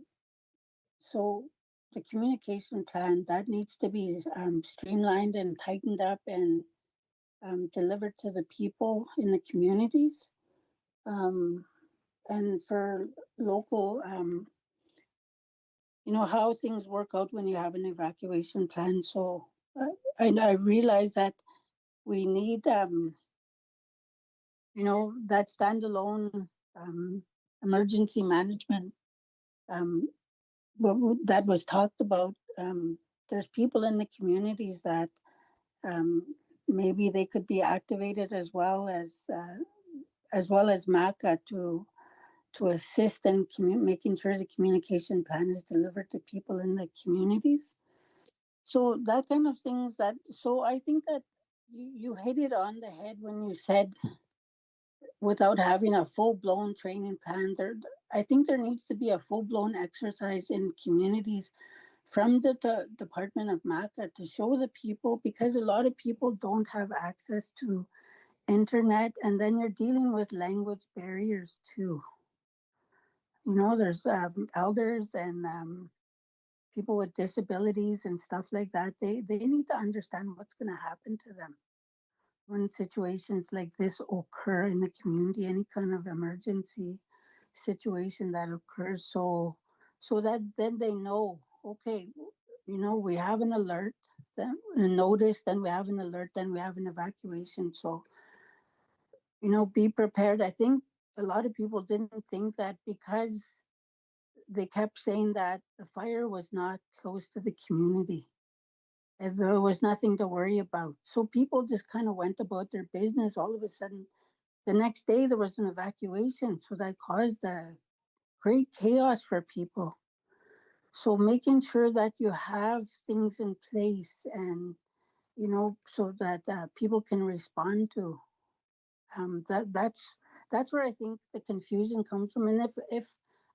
so the communication plan, that needs to be streamlined and tightened up and delivered to the people in the communities. And for local, you know, how things work out when you have an evacuation plan. So I realize that we need, you know, that standalone emergency management that was talked about. There's people in the communities that maybe they could be activated as well as MACA to assist in making sure the communication plan is delivered to people in the communities. So that kind of things so I think that you hit it on the head when you said without having a full-blown training plan, I think there needs to be a full-blown exercise in communities from the Department of MACA to show the people, because a lot of people don't have access to internet, and then you're dealing with language barriers too. You know, there's elders and people with disabilities and stuff like that. They need to understand what's going to happen to them when situations like this occur in the community, any kind of emergency situation that occurs. So that then they know, okay, you know, we have an alert, then a notice, then we have an alert, then we have an evacuation. So, you know, be prepared. I think a lot of people didn't think that because they kept saying that the fire was not close to the community, as there was nothing to worry about. So people just kind of went about their business. All of a sudden, the next day there was an evacuation. So that caused a great chaos for people. So making sure that you have things in place and, you know, so that people can respond to that's where I think the confusion comes from. And if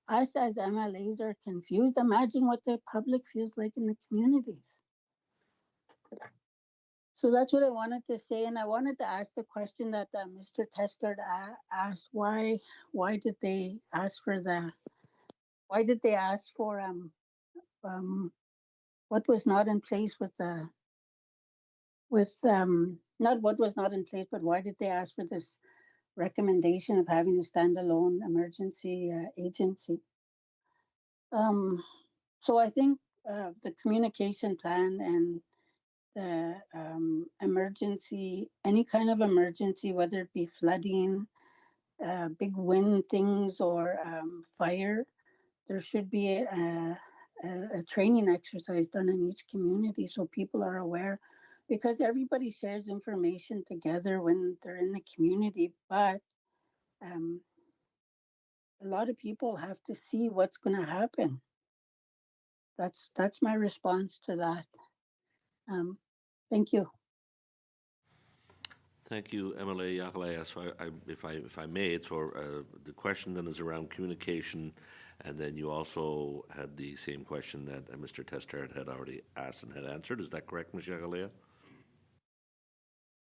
us as MLAs are confused, imagine what the public feels like in the communities. So that's what I wanted to say, and I wanted to ask the question that Mr. Testard asked: Why did they ask for what was not in place not what was not in place, but why did they ask for this recommendation of having a standalone emergency agency? So I think the communication plan and the emergency, any kind of emergency, whether it be flooding, big wind things, or fire, there should be a training exercise done in each community so people are aware, because everybody shares information together when they're in the community, but a lot of people have to see what's going to happen. That's my response to that. Thank you. Thank you, MLA Yakalaya. So if I may, the question then is around communication, and then you also had the same question that Mr. Testard had already asked and had answered. Is that correct, Ms. Yakalaya?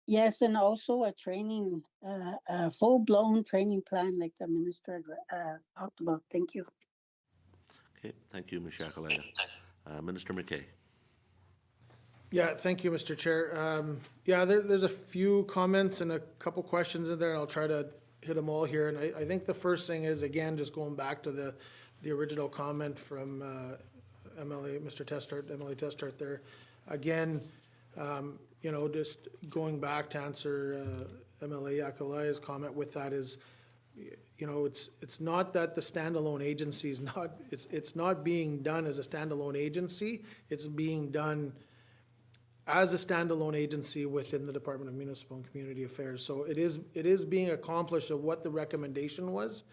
Yes, and also a training, a full-blown training plan like the minister talked about. Thank you. Okay, thank you, Ms. Yakalaya. Minister McKay. Yeah, thank you, Mr. Chair. Yeah, there's a few comments and a couple questions in there, and I'll try to hit them all here. And I think the first thing is, again, just going back to the original comment from MLA Testart there. Again, you know, just going back to answer MLA Yakalaya's comment with that is, you know, it's not that the standalone agency is not, it's not being done as a standalone agency. It's being done as a standalone agency within the Department of Municipal and Community Affairs. So it is being accomplished of what the recommendation was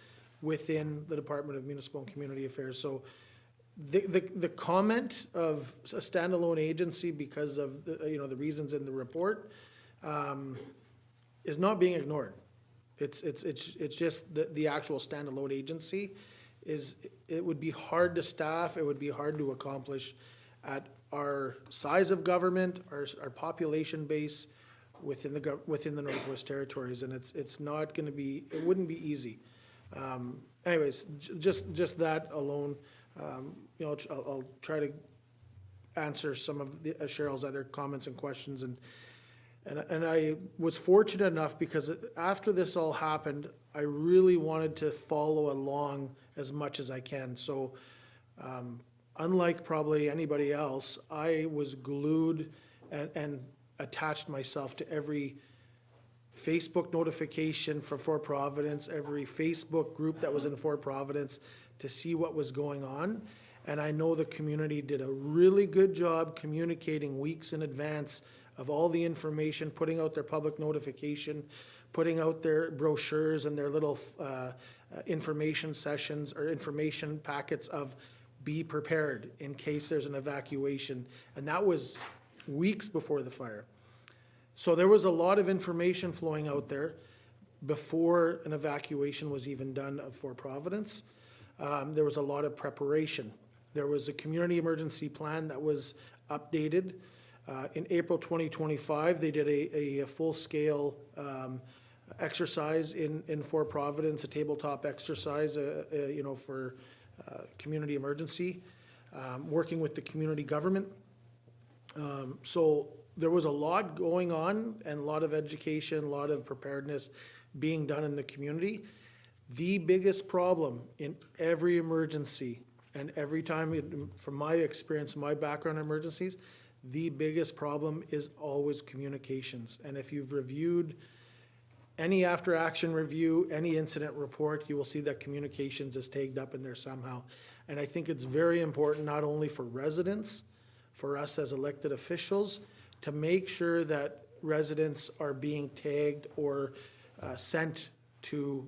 within the Department of Municipal and Community Affairs. So the comment of a standalone agency because of the reasons in the report is not being ignored. It's just the actual standalone agency it would be hard to staff, it would be hard to accomplish at our size of government, our population base within the Northwest Territories, and it's not going to be, it wouldn't be easy. Anyways, just that alone, you know, I'll try to answer some of Cheryl's other comments and questions, and I was fortunate enough because after this all happened, I really wanted to follow along as much as I can. So unlike probably anybody else, I was glued and attached myself to every Facebook notification for Fort Providence, every Facebook group that was in Fort Providence to see what was going on. And I know the community did a really good job communicating weeks in advance of all the information, putting out their public notification, putting out their brochures and their little information sessions or information packets of be prepared in case there's an evacuation. And that was weeks before the fire. So there was a lot of information flowing out there before an evacuation was even done of Fort Providence. There was a lot of preparation. There was a community emergency plan that was updated In April 2025, they did a full-scale exercise in Fort Providence, a tabletop exercise, for community emergency, working with the community government. So there was a lot going on and a lot of education, a lot of preparedness being done in the community. The biggest problem in every emergency, and every time, from my experience, my background in emergencies, the biggest problem is always communications. And if you've reviewed any after-action review, any incident report, you will see that communications is tagged up in there somehow. And I think it's very important, not only for residents, for us as elected officials, to make sure that residents are being tagged or sent to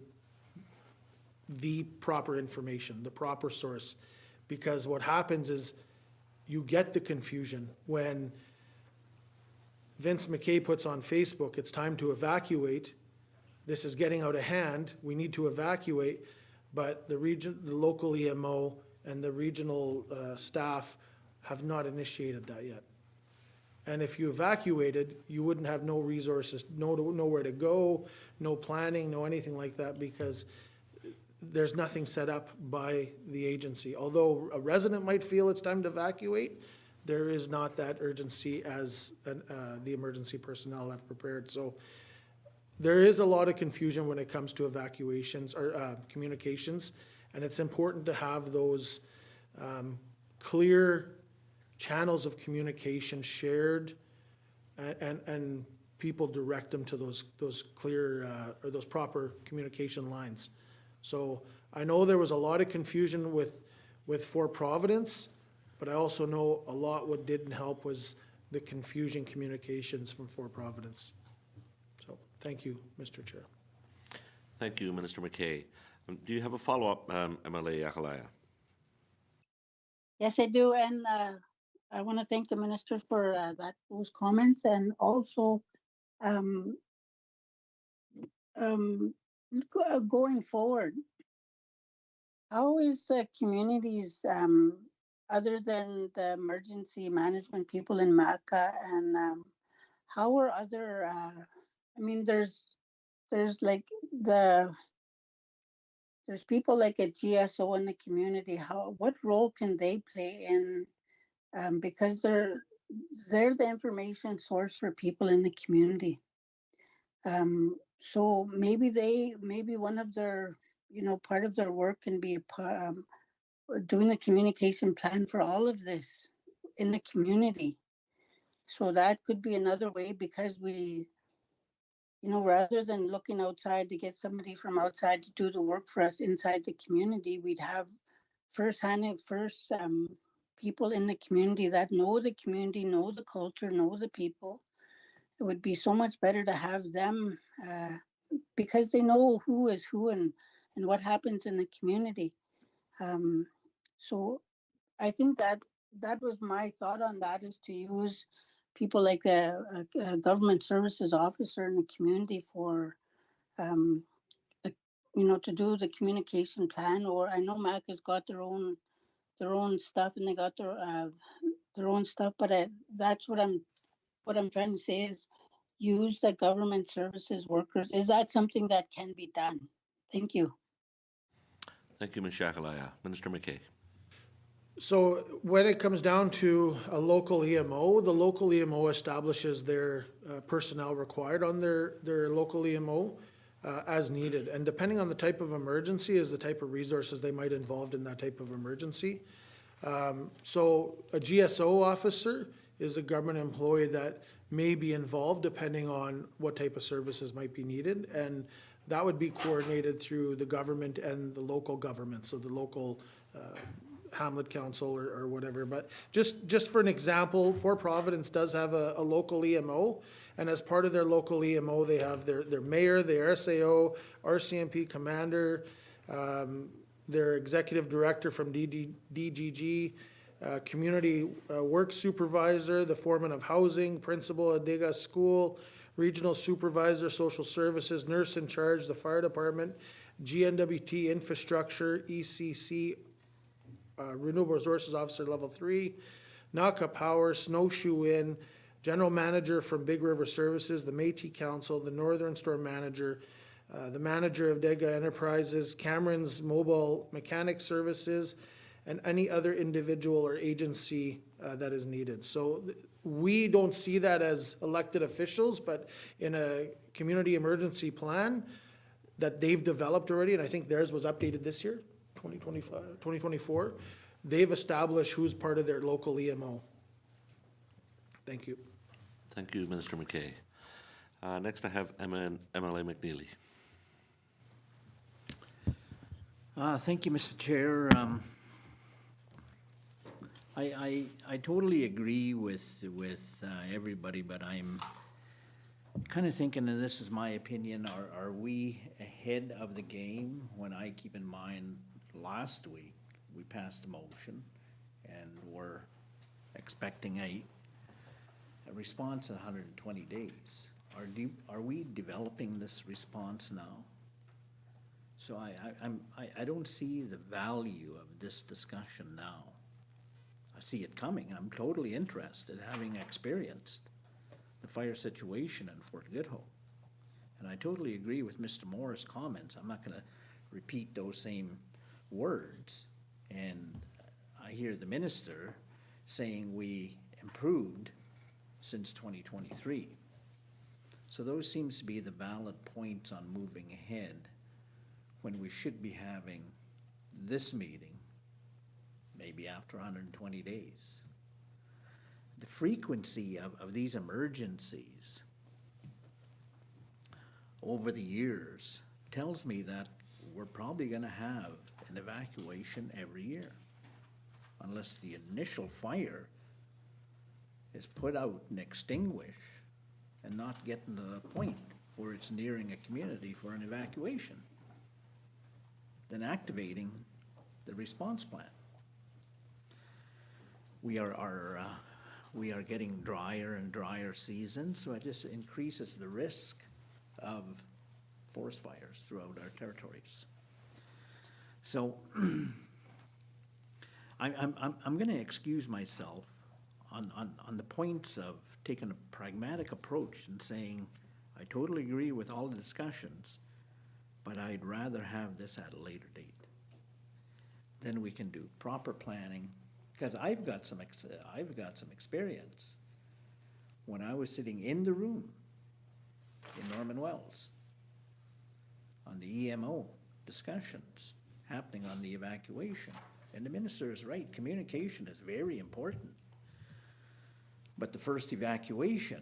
the proper information, the proper source. Because what happens is you get the confusion when Vince McKay puts on Facebook, it's time to evacuate. This is getting out of hand. We need to evacuate. But the local EMO and the regional staff have not initiated that yet. And if you evacuated, you wouldn't have no resources, nowhere to go, no planning, no anything like that, because there's nothing set up by the agency. Although a resident might feel it's time to evacuate, there is not that urgency as the emergency personnel have prepared. So there is a lot of confusion when it comes to evacuations or communications, and it's important to have those clear channels of communication shared, and people direct them to those clear or those proper communication lines. So I know there was a lot of confusion with Fort Providence, but I also know a lot what didn't help was the confusion communications from Fort Providence. So thank you, Mr. Chair. Thank you, Minister McKay. Do you have a follow-up, MLA Akalaya? Yes, I do, and I want to thank the minister for those comments, and also going forward, how is communities, other than the emergency management people in MACA, and how are other, there's like there's people like a GSO in the community, what role can they play in, because they're the information source for people in the community. So maybe one of their, part of their work can be doing the communication plan for all of this in the community. So that could be another way, because we, rather than looking outside to get somebody from outside to do the work for us inside the community, we'd have first people in the community that know the community, know the culture, know the people. It would be so much better to have them because they know who is who and what happens in the community. So I think that was my thought on that, is to use people like a government services officer in the community for, to do the communication plan. Or I know MAC has got their own stuff, and they got their own stuff. But that's what I'm trying to say is use the government services workers. Is that something that can be done? Thank you. Thank you, Ms. Akalaya. Minister McKay. So when it comes down to a local EMO, the local EMO establishes their personnel required on their local EMO as needed. And depending on the type of emergency is the type of resources they might involve in that type of emergency. So a GSO officer is a government employee that may be involved depending on what type of services might be needed. And that would be coordinated through the government and the local government, so the local Hamlet Council or whatever. But just for an example, Fort Providence does have a local EMO, and as part of their local EMO, they have their mayor, their SAO, RCMP commander, their executive director from DGG, community work supervisor, the foreman of housing, principal at Det'anchogh School, regional supervisor, social services, nurse in charge, the fire department, GNWT infrastructure, ECC, renewable resources officer level 3, Naka Power, Snowshoe Inn, general manager from Big River Services, the Métis Council, the Northern Store Manager, the manager of Dega Enterprises, Cameron's Mobile Mechanic Services, and any other individual or agency that is needed. So we don't see that as elected officials, but in a community emergency plan that they've developed already, and I think theirs was updated this year, 2024, they've established who's part of their local EMO. Thank you. Thank you, Minister McKay. Next, I have MLA McNeely. Thank you, Mr. Chair. I totally agree with everybody, but I'm kind of thinking, and this is my opinion, are we ahead of the game when I keep in mind last week we passed a motion and we're expecting a response in 120 days. Are we developing this response now? So I don't see the value of this discussion now. I see it coming. I'm totally interested, having experienced the fire situation in Fort Goodhoe. And I totally agree with Mr. Moore's comments. I'm not gonna repeat those same words. And I hear the minister saying we improved since 2023. So those seems to be the valid points on moving ahead when we should be having this meeting maybe after 120 days. The frequency of these emergencies over the years tells me that we're probably gonna have an evacuation every year unless the initial fire is put out and extinguished and not getting to the point where it's nearing a community for an evacuation, then activating the response plan. We are getting drier and drier seasons, so it just increases the risk of forest fires throughout our territories. So I'm going to excuse myself on the points of taking a pragmatic approach and saying I totally agree with all the discussions, but I'd rather have this at a later date. Then we can do proper planning, because I've got some experience when I was sitting in the room in Norman Wells on the EMO discussions happening on the evacuation. And the minister is right, communication is very important. But the first evacuation,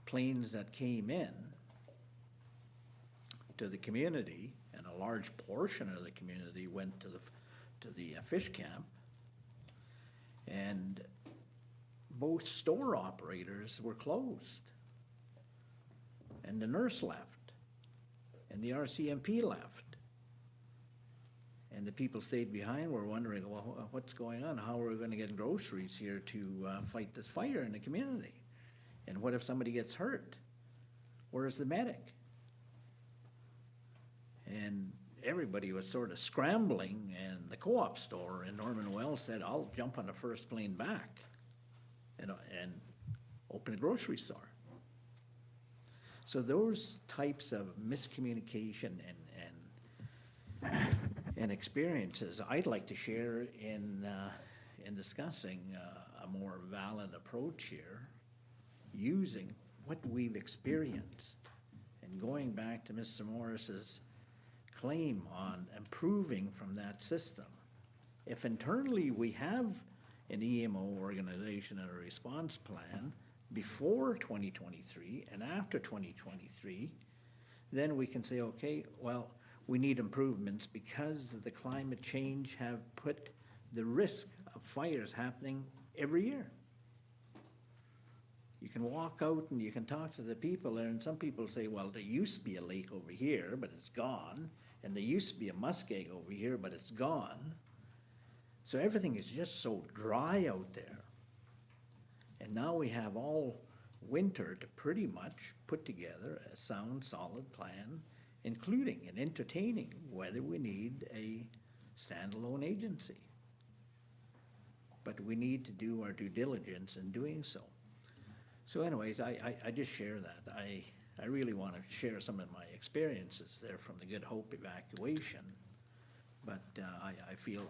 planes that came in to the community, and a large portion of the community went to the fish camp, and both store operators were closed. And the nurse left, and the RCMP left. And the people stayed behind were wondering, well, what's going on? How are we going to get groceries here to fight this fire in the community? And what if somebody gets hurt? Where's the medic? And everybody was sort of scrambling, and the co-op store in Norman Wells said, I'll jump on the first plane back and open a grocery store. So those types of miscommunication and experiences I'd like to share in discussing a more valid approach here, using what we've experienced and going back to Mr. Morris's claim on improving from that system. If internally we have an EMO organization and a response plan before 2023 and after 2023, then we can say, okay, well, we need improvements because the climate change have put the risk of fires happening every year. You can walk out and you can talk to the people there, and some people say, well, there used to be a lake over here, but it's gone. And there used to be a muskeg over here, but it's gone. So everything is just so dry out there. And now we have all winter to pretty much put together a sound, solid plan, including and entertaining whether we need a standalone agency. But we need to do our due diligence in doing so. So anyways, I just share that. I really want to share some of my experiences there from the Good Hope evacuation. But I feel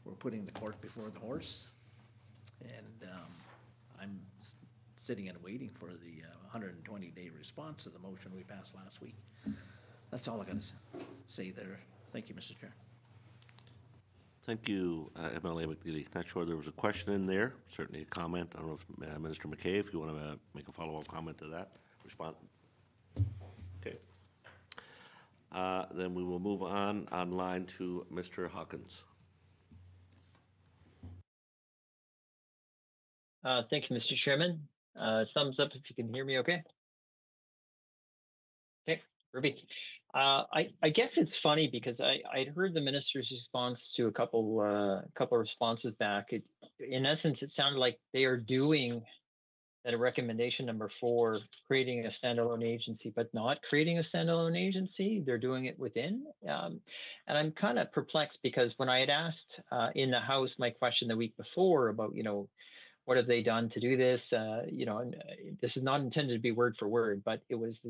we're putting the cart before the horse. And I'm sitting and waiting for the 120-day response to the motion we passed last week. That's all I got to say there. Thank you, Mr. Chair. Thank you, MLA McNeely. Not sure there was a question in there, certainly a comment. I don't know if Minister McKay, if you want to make a follow-up comment to that, respond. Okay. Then we will move on online to Mr. Hawkins. Thank you, Mr. Chairman. Thumbs up if you can hear me okay. Okay, Ruby. I guess it's funny because I'd heard the minister's response to a couple responses back. In essence, it sounded like they are doing that recommendation number 4, creating a standalone agency, but not creating a standalone agency. They're doing it within. And I'm kind of perplexed because when I had asked in the House my question the week before about, what have they done to do this? And this is not intended to be word for word, but it was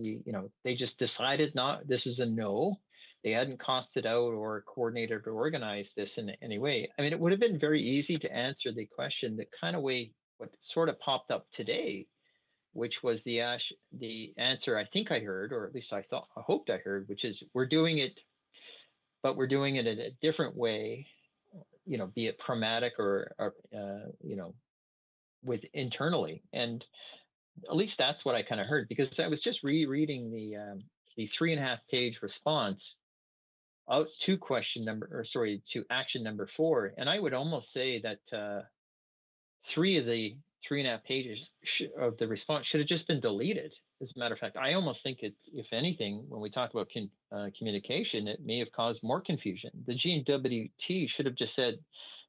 they just decided not, this is a no. They hadn't costed out or coordinated or organized this in any way. I mean, it would have been very easy to answer the question the kind of way what sort of popped up today, which was the answer I think I heard, or at least I hoped I heard, which is we're doing it, but we're doing it in a different way, be it pragmatic or with internally. And at least that's what I kind of heard, because I was just rereading the 3.5-page response out to to action number 4. And I would almost say that 3 of the 3.5 pages of the response should have just been deleted. As a matter of fact, I almost think if anything, when we talk about communication, it may have caused more confusion. The GNWT should have just said,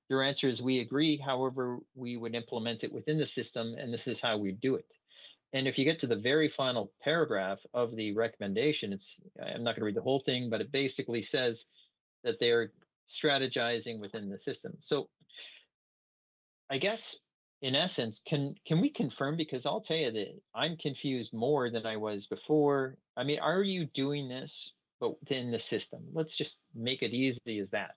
your answer is we agree, however, we would implement it within the system, and this is how we do it. And if you get to the very final paragraph of the recommendation, I'm not going to read the whole thing, but it basically says that they're strategizing within the system. So I guess, in essence, can we confirm, because I'll tell you that I'm confused more than I was before. I mean, are you doing this but within the system? Let's just make it easy as that.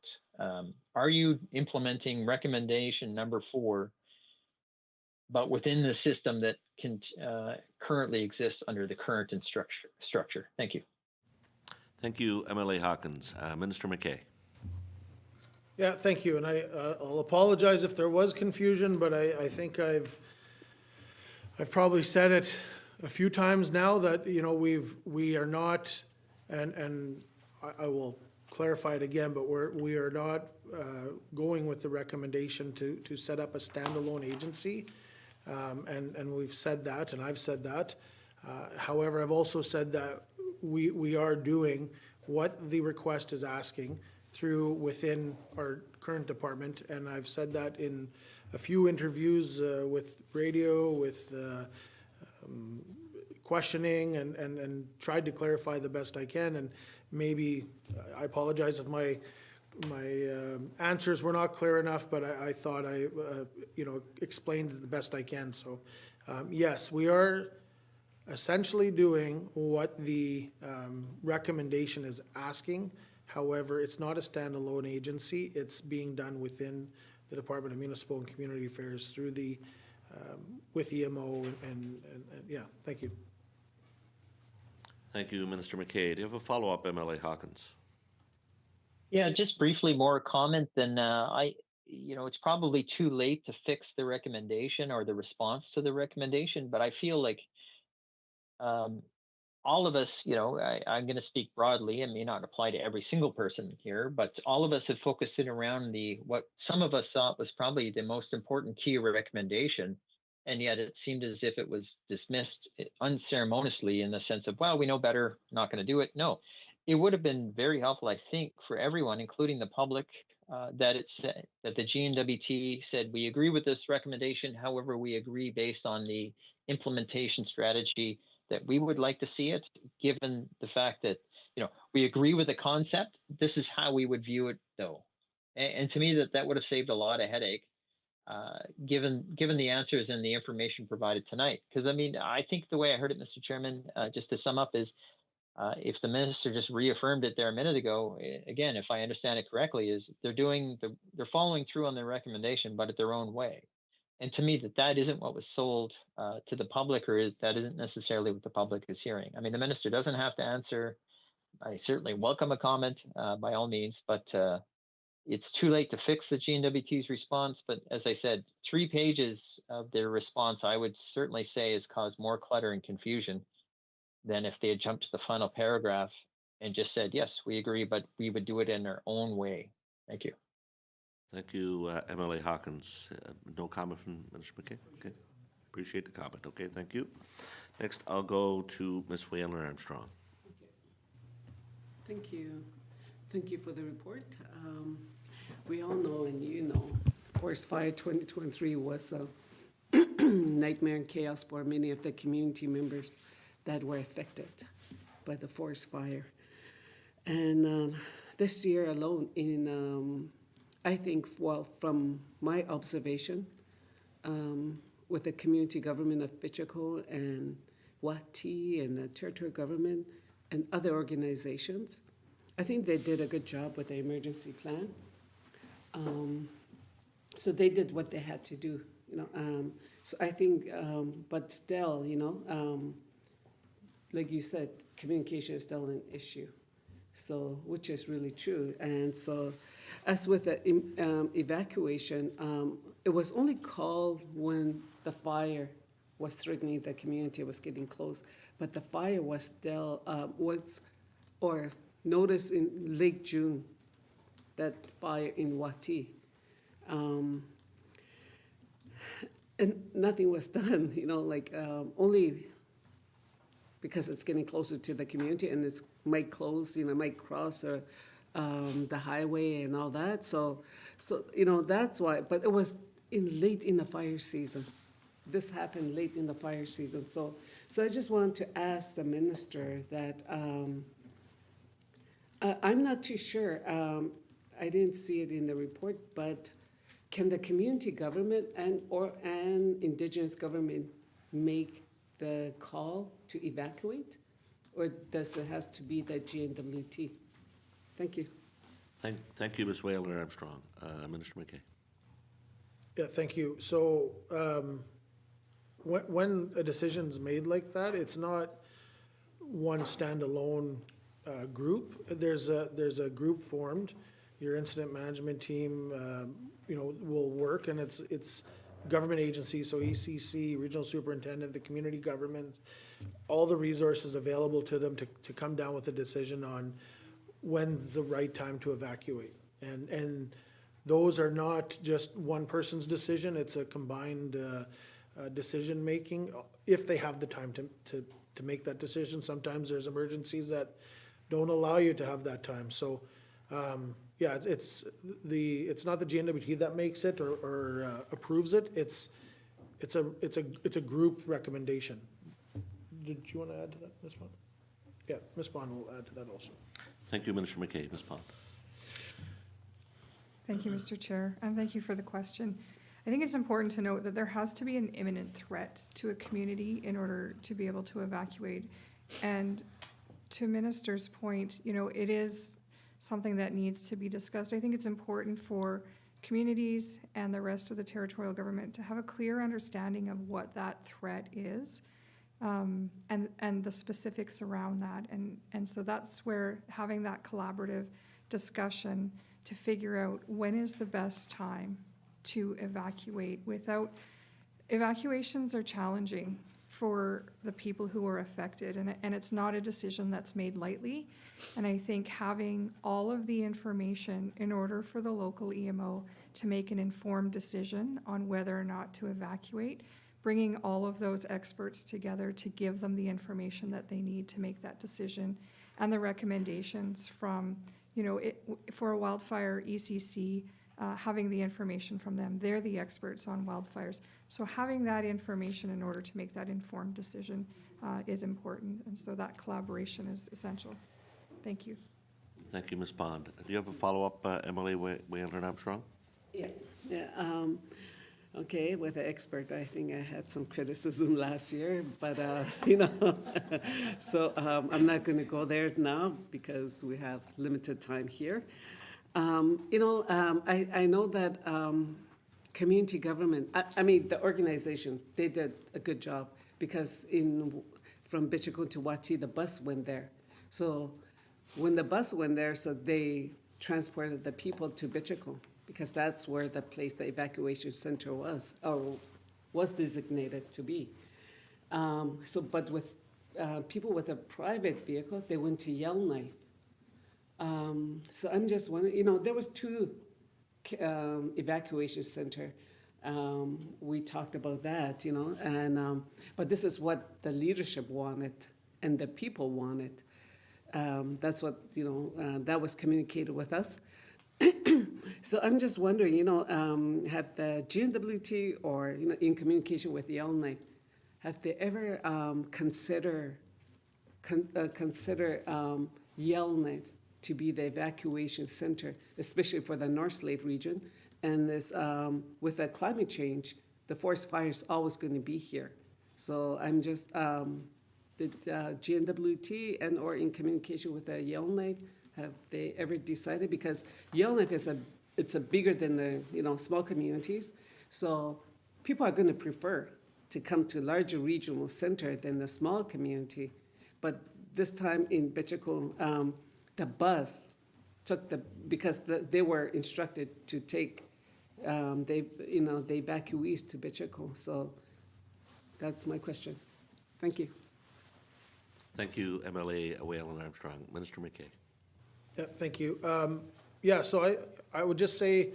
Are you implementing recommendation number 4, but within the system that can currently exists under the current structure? Thank you. Thank you, MLA Hawkins. Minister McKay. Yeah, thank you, and I'll apologize if there was confusion, but I think I've probably said it a few times now that, we are not, and I will clarify it again, but we are not going with the recommendation to set up a standalone agency, and we've said that, and I've said that. However, I've also said that we are doing what the request is asking within our current department, and I've said that in a few interviews with radio, with questioning, and tried to clarify the best I can. And maybe I apologize if my answers were not clear enough, but I thought I explained it the best I can. So yes, we are essentially doing what the recommendation is asking. However, it's not a standalone agency. It's being done within the Department of Municipal and Community Affairs through with EMO, and yeah, thank you. Thank you, Minister McKay. Do you have a follow-up, MLA Hawkins? Yeah, just briefly, more comment than it's probably too late to fix the recommendation or the response to the recommendation, but I feel like all of us, I'm going to speak broadly. It may not apply to every single person here, but all of us have focused it around what some of us thought was probably the most important key recommendation, and yet it seemed as if it was dismissed unceremoniously in the sense of, well, we know better, not going to do it. No, it would have been very helpful, I think, for everyone, including the public, that the GNWT said, we agree with this recommendation. However, we agree based on the implementation strategy that we would like to see it, given the fact that, we agree with the concept. This is how we would view it, though. And to me, that would have saved a lot of headache. given the answers and the information provided tonight. Because I mean, I think the way I heard it, Mr. Chairman, just to sum up, is if the minister just reaffirmed it there a minute ago, again, if I understand it correctly, is they're following through on their recommendation, but at their own way. And to me, that isn't what was sold to the public, or that isn't necessarily what the public is hearing. I mean, the minister doesn't have to answer. I certainly welcome a comment by all means, but it's too late to fix the GNWT's response. But as I said, 3 pages of their response, I would certainly say, has caused more clutter and confusion than if they had jumped to the final paragraph and just said, yes, we agree, but we would do it in our own way. Thank you. Thank you, MLA Hawkins. No comment from Minister McKay? Okay. Appreciate the comment. Okay, thank you. Next, I'll go to Ms. Whaler Armstrong. Thank you. Thank you for the report. We all know, and you know, Forest Fire 2023 was a nightmare and chaos for many of the community members that were affected by the forest fire. And this year alone, I think, well, from my observation, with the community government of Det'anchogh and Wati and the territorial government and other organizations, I think they did a good job with the emergency plan. So they did what they had to do, you know. So I think, but still, you know, like you said, communication is still an issue. So, which is really true. And so, as with the evacuation, it was only called when the fire was threatening the community, was getting close. But the fire was still, noticed in late June, that fire in Wati. And nothing was done, you know, like only because it's getting closer to the community and it's might close, you know, might cross the highway and all that. So, you know, that's why, but it was late in the fire season. This happened late in the fire season. So I just wanted to ask the minister that, I'm not too sure, I didn't see it in the report, but can the community government and Indigenous government make the call to evacuate? Or does it has to be the GNWT? Thank you. Thank you, Ms. Whaler Armstrong. Minister McKay. Yeah, thank you. So, when a decision's made like that, it's not one standalone group. There's a group formed. Your incident management team, you know, will work, and it's government agencies, so ECC, regional superintendent, the community government, all the resources available to them to come down with a decision on when's the right time to evacuate. And those are not just one person's decision, it's a combined decision-making, if they have the time to make that decision. Sometimes there's emergencies that don't allow you to have that time. So, yeah, it's not the GNWT that makes it or approves it. It's a group recommendation. Did you want to add to that, Ms. Bond? Yeah, Ms. Bond will add to that also. Thank you, Minister McKay. Ms. Pond. Thank you, Mr. Chair, and thank you for the question. I think it's important to note that there has to be an imminent threat to a community in order to be able to evacuate. And to Minister's point, you know, it is something that needs to be discussed. I think it's important for communities and the rest of the territorial government to have a clear understanding of what that threat is, and the specifics around that. And so that's where having that collaborative discussion to figure out when is the best time to evacuate evacuations are challenging for the people who are affected, and it's not a decision that's made lightly. And I think having all of the information in order for the local EMO to make an informed decision on whether or not to evacuate, bringing all of those experts together to give them the information that they need to make that decision, and the recommendations from, you know, for a wildfire ECC, having the information from them. They're the experts on wildfires. So having that information in order to make that informed decision is important. And so that collaboration is essential. Thank you. Thank you, Ms. Pond. Do you have a follow-up, MLA Whaler Armstrong? Yeah. Okay, with the expert, I think I had some criticism last year, but, so I'm not going to go there now because we have limited time here. I know that community government, I mean, the organization, they did a good job because from Bet'anchogh to Wati, the bus went there. So when the bus went there, so they transported the people to Bet'anchogh, because that's where the place, the evacuation center was, or was designated to be. But with people with a private vehicle, they went to Yellowknife. So I'm just wondering, there was two evacuation center. We talked about that, and but this is what the leadership wanted and the people wanted. That's what that was communicated with us. So I'm just wondering, have the GNWT or in communication with Yellowknife, have they ever consider Yellowknife to be the evacuation center, especially for the North Slave region? And this, with the climate change, the forest fire is always going to be here. So I'm just, did GNWT and or in communication with the Yellowknife, have they ever decided? Because Yellowknife it's a bigger than the small communities, so people are going to prefer to come to a larger regional center than the small community. But this time in Bet'anchogh, the bus took because they were instructed to take the evacuees to Bet'anchogh. So that's my question. Thank you. Thank you, MLA Whalen Armstrong. Minister McKay. Yeah, thank you. So I would just say,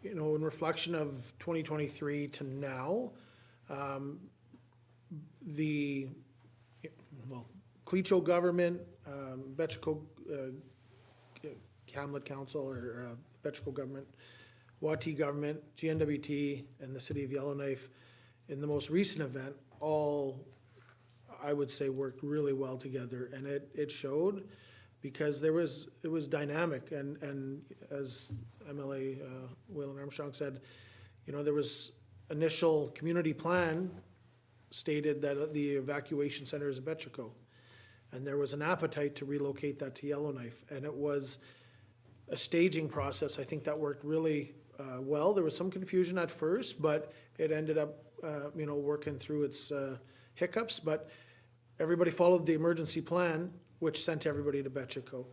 in reflection of 2023 to now, Clecho government, Bet'anchogh Hamlet Council or Bet'anchogh government, Wati government, GNWT, and the city of Yellowknife in the most recent event all, I would say, worked really well together, and it showed because it was dynamic, and as MLA Whalen Armstrong said, there was initial community plan stated that the evacuation center is Bet'anchogh, and there was an appetite to relocate that to Yellowknife, and it was a staging process. I think that worked really well. There was some confusion at first, but it ended up working through its hiccups, but everybody followed the emergency plan, which sent everybody to Bet'anchogh.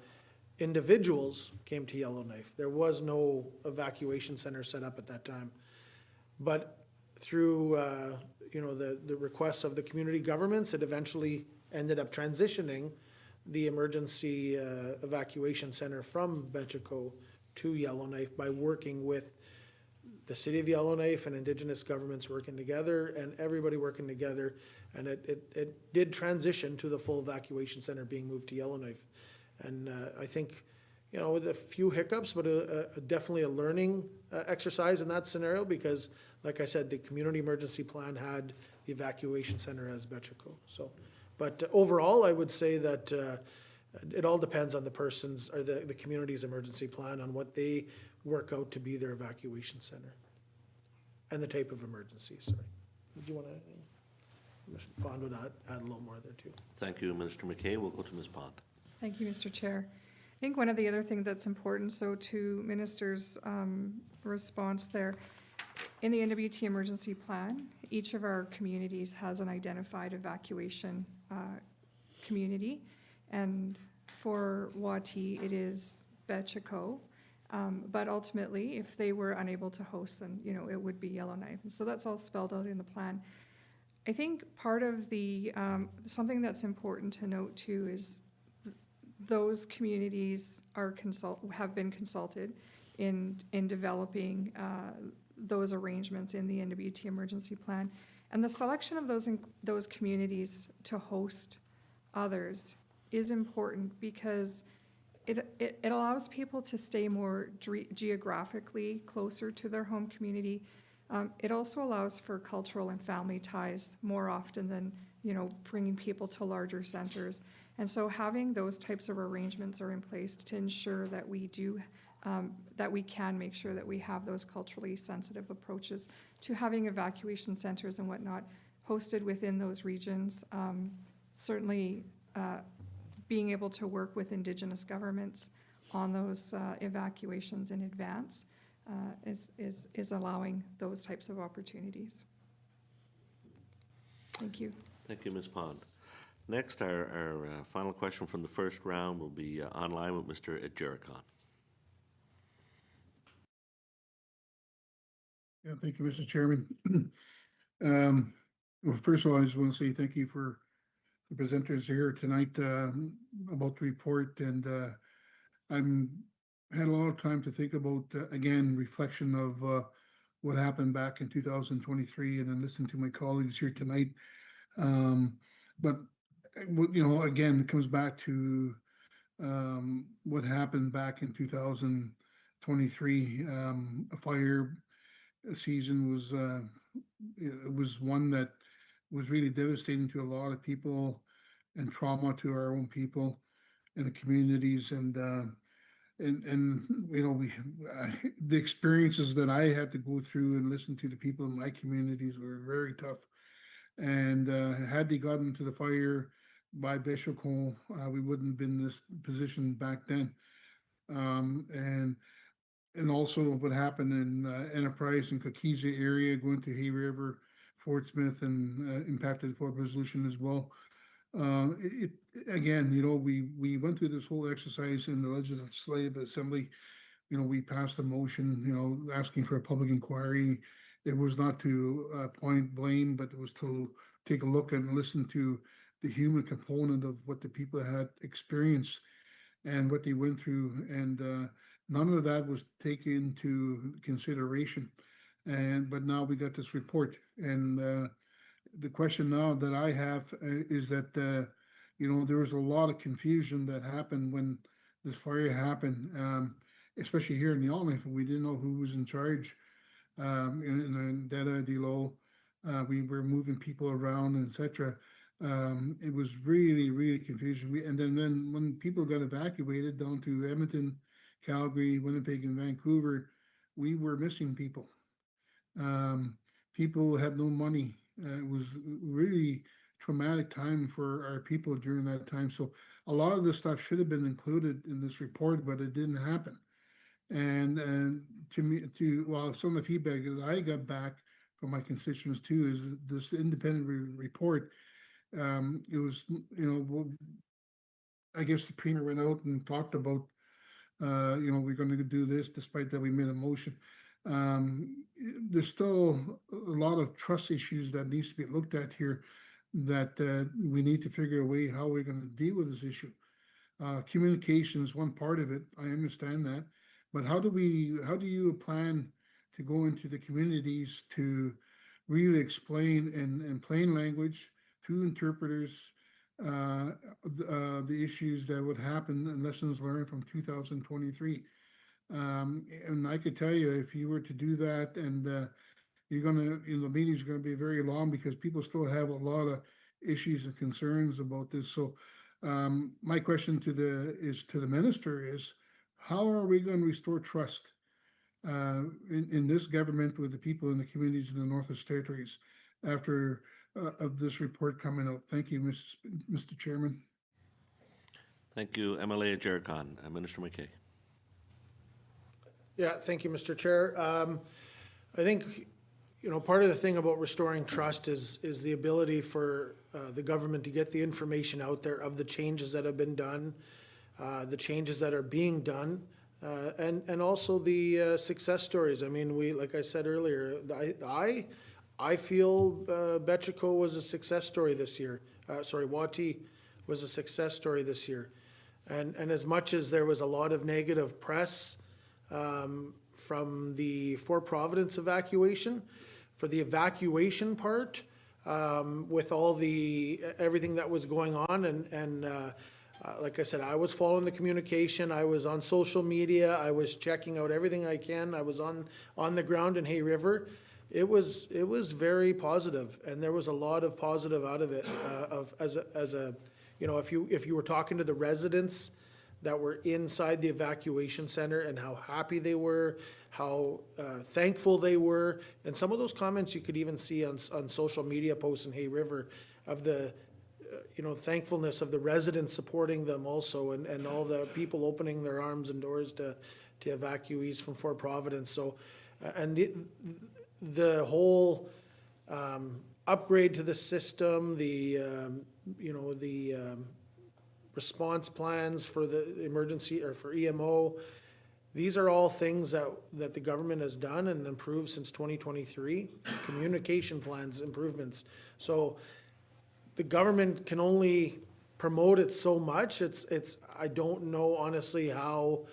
Individuals came to Yellowknife. There was no evacuation center set up at that time. But through, the requests of the community governments, it eventually ended up transitioning the emergency evacuation center from Bet'anchogh to Yellowknife by working with the city of Yellowknife and Indigenous governments working together and everybody working together. And it did transition to the full evacuation center being moved to Yellowknife. And I think, with a few hiccups, but definitely a learning exercise in that scenario because, like I said, the community emergency plan had the evacuation center as Bet'anchogh. So, but overall, I would say that it all depends on the person's or the community's emergency plan on what they work out to be their evacuation center and the type of emergency. Sorry. Did you want to add anything? Mr. Pond would add a little more there too. Thank you, Minister McKay. We'll go to Ms. Pond. Thank you, Mr. Chair. I think one of the other things that's important, so to Minister's response there, in the NWT emergency plan, each of our communities has an identified evacuation community. And for Wati, it is Bet'anchogh. But ultimately, if they were unable to host, then, it would be Yellowknife. And so that's all spelled out in the plan. I think part of the, something that's important to note too is those communities have been consulted in developing those arrangements in the NWT emergency plan. And the selection of those communities to host others is important because it allows people to stay more geographically closer to their home community. It also allows for cultural and family ties more often than, bringing people to larger centers. And so having those types of arrangements are in place to ensure that we do that we can make sure that we have those culturally sensitive approaches to having evacuation centers and whatnot hosted within those regions. Certainly, being able to work with Indigenous governments on those evacuations in advance is allowing those types of opportunities. Thank you. Thank you, Ms. Pond. Next, our final question from the first round will be online with Mr. Det'anchogh. Yeah, thank you, Mr. Chairman. Well, first of all, I just want to say thank you for the presenters here tonight about the report, and I'm had a lot of time to think about, again, reflection of what happened back in 2023, and then listen to my colleagues here tonight. But you know, again, it comes back to what happened back in 2023. A fire season was it was one that was really devastating to a lot of people and trauma to our own people and the communities, and you know, the experiences that I had to go through and listen to the people in my communities were very tough. And had they gotten into the fire by Det'anchogh Ku, we wouldn't have been in this position back then. And also what happened in Enterprise and Coquesa area, going to Hay River, Fort Smith, and impacted Fort Resolution as well. Again, you know, we went through this whole exercise in the Legislative Assembly. You know, we passed a motion, you know, asking for a public inquiry. It was not to point blame, but it was to take a look and listen to the human component of what the people had experienced and what they went through. And none of that was taken into consideration. But now we got this report. And the question now that I have is that, you know, there was a lot of confusion that happened when this fire happened, especially here in the Alnif. We didn't know who was in charge. In Det'anchogh, we were moving people around, etc. It was really, really confusing. And then when people got evacuated down to Edmonton, Calgary, Winnipeg, and Vancouver, we were missing people. People had no money. It was really traumatic time for our people during that time. So a lot of this stuff should have been included in this report, but it didn't happen. And well, some of the feedback that I got back from my constituents too is this independent report. It was, you know, I guess the premier went out and talked about, you know, we're going to do this, despite that we made a motion. There's still a lot of trust issues that needs to be looked at here, that we need to figure a way how we're going to deal with this issue. Communication is one part of it. I understand that. But how do you plan to go into the communities to really explain in plain language through interpreters the issues that would happen and lessons learned from 2023? And I could tell you, if you were to do that, and the meetings are gonna be very long because people still have a lot of issues and concerns about this. So my question to the minister is, how are we going to restore trust in this government with the people in the communities in the Northwest Territories after of this report coming out? Thank you, Mr. Chairman. Thank you, MLA Det'anchogh. Minister McKay. Yeah, thank you, Mr. Chair. I think, you know, part of the thing about restoring trust is the ability for the government to get the information out there of the changes that have been done, the changes that are being done, and also the success stories. I mean, like I said earlier, I feel Det'anchogh Ku was a success story this year. Wati was a success story this year. And as much as there was a lot of negative press from the Fort Providence evacuation, for the evacuation part, with all everything that was going on, and like I said, I was following the communication. I was on social media. I was checking out everything I can. I was on the ground in Hay River. It was very positive, and there was a lot of positive out of it. As a you know, if you were talking to the residents that were inside the evacuation center and how happy they were, how thankful they were. And some of those comments you could even see on social media posts in Hay River of the, thankfulness of the residents supporting them also, and all the people opening their arms and doors to evacuees from Fort Providence. So, and the whole upgrade to the system, the response plans for the emergency or for EMO, these are all things that the government has done and improved since 2023. Communication plans, improvements. So the government can only promote it so much. I don't know honestly how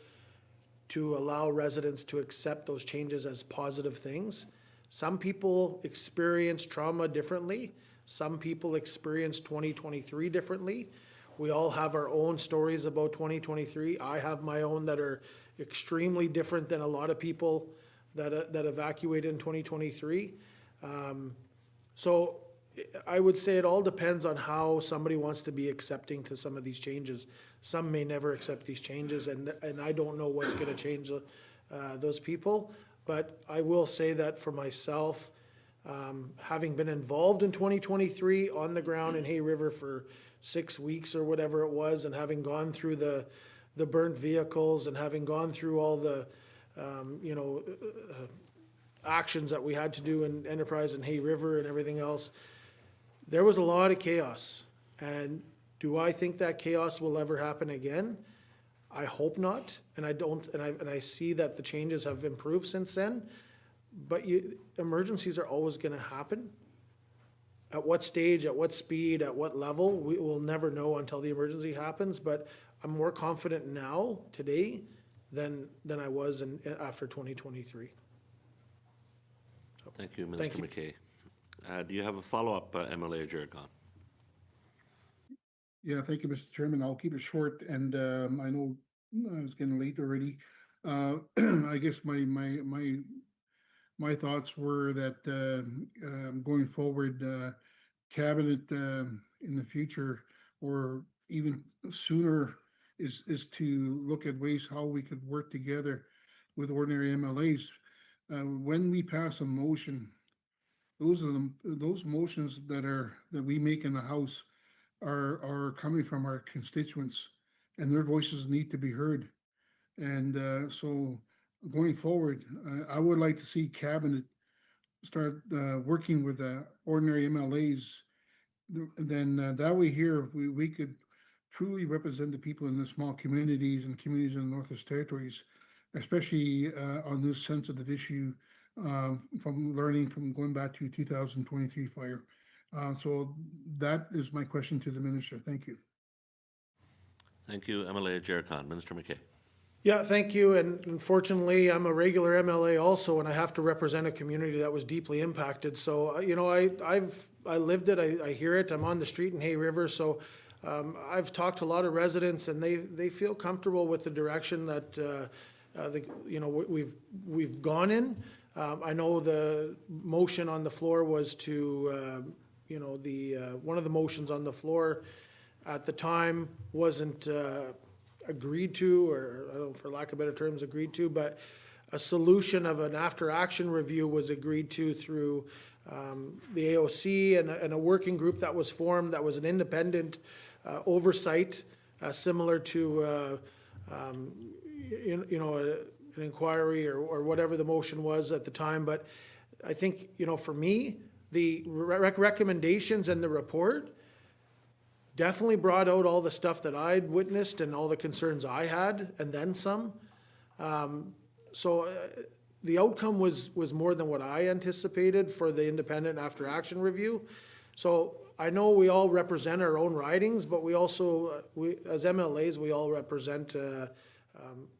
to allow residents to accept those changes as positive things. Some people experience trauma differently. Some people experience 2023 differently. We all have our own stories about 2023. I have my own that are extremely different than a lot of people that evacuated in 2023. So I would say it all depends on how somebody wants to be accepting to some of these changes. Some may never accept these changes, and I don't know what's going to change those people. But I will say that for myself, having been involved in 2023 on the ground in Hay River for 6 weeks or whatever it was, and having gone through the burnt vehicles and having gone through all the actions that we had to do in Enterprise and Hay River and everything else, there was a lot of chaos. And do I think that chaos will ever happen again? I hope not, and I don't, and I see that the changes have improved since then. But emergencies are always going to happen. At what stage, at what speed, at what level, we will never know until the emergency happens. But I'm more confident now, today, than I was after 2023. So, Thank you, Minister McKay. Do you have a follow-up, MLA Jergon? Yeah, thank you, Mr. Chairman. I'll keep it short, and I know it's getting late already. I guess my thoughts were that going forward, cabinet in the future, or even sooner, is to look at ways how we could work together with ordinary MLAs. When we pass a motion, those motions that we make in the House are coming from our constituents, and their voices need to be heard. And so going forward, I would like to see cabinet start working with ordinary MLAs. Then that way here, we could truly represent the people in the small communities and communities in the Northwest Territories, especially on this sensitive issue from going back to 2023 fire. So that is my question to the minister. Thank you. Thank you, MLA Jerkan. Minister McKay. Yeah, thank you. And unfortunately, I'm a regular MLA also, and I have to represent a community that was deeply impacted. So, I lived it. I hear it. I'm on the street in Hay River. So I've talked to a lot of residents, and they feel comfortable with the direction that we've gone in. I know the motion on the floor was to, one of the motions on the floor at the time wasn't agreed to, or I don't know, for lack of better terms, agreed to, but a solution of an after-action review was agreed to through the AOC and a working group that was formed that was an independent oversight, similar to an inquiry or whatever the motion was at the time. But I think, for me, the recommendations and the report definitely brought out all the stuff that I'd witnessed and all the concerns I had, and then some. So the outcome was more than what I anticipated for the independent after action review. So I know we all represent our own ridings, but we also, as MLAs, we all represent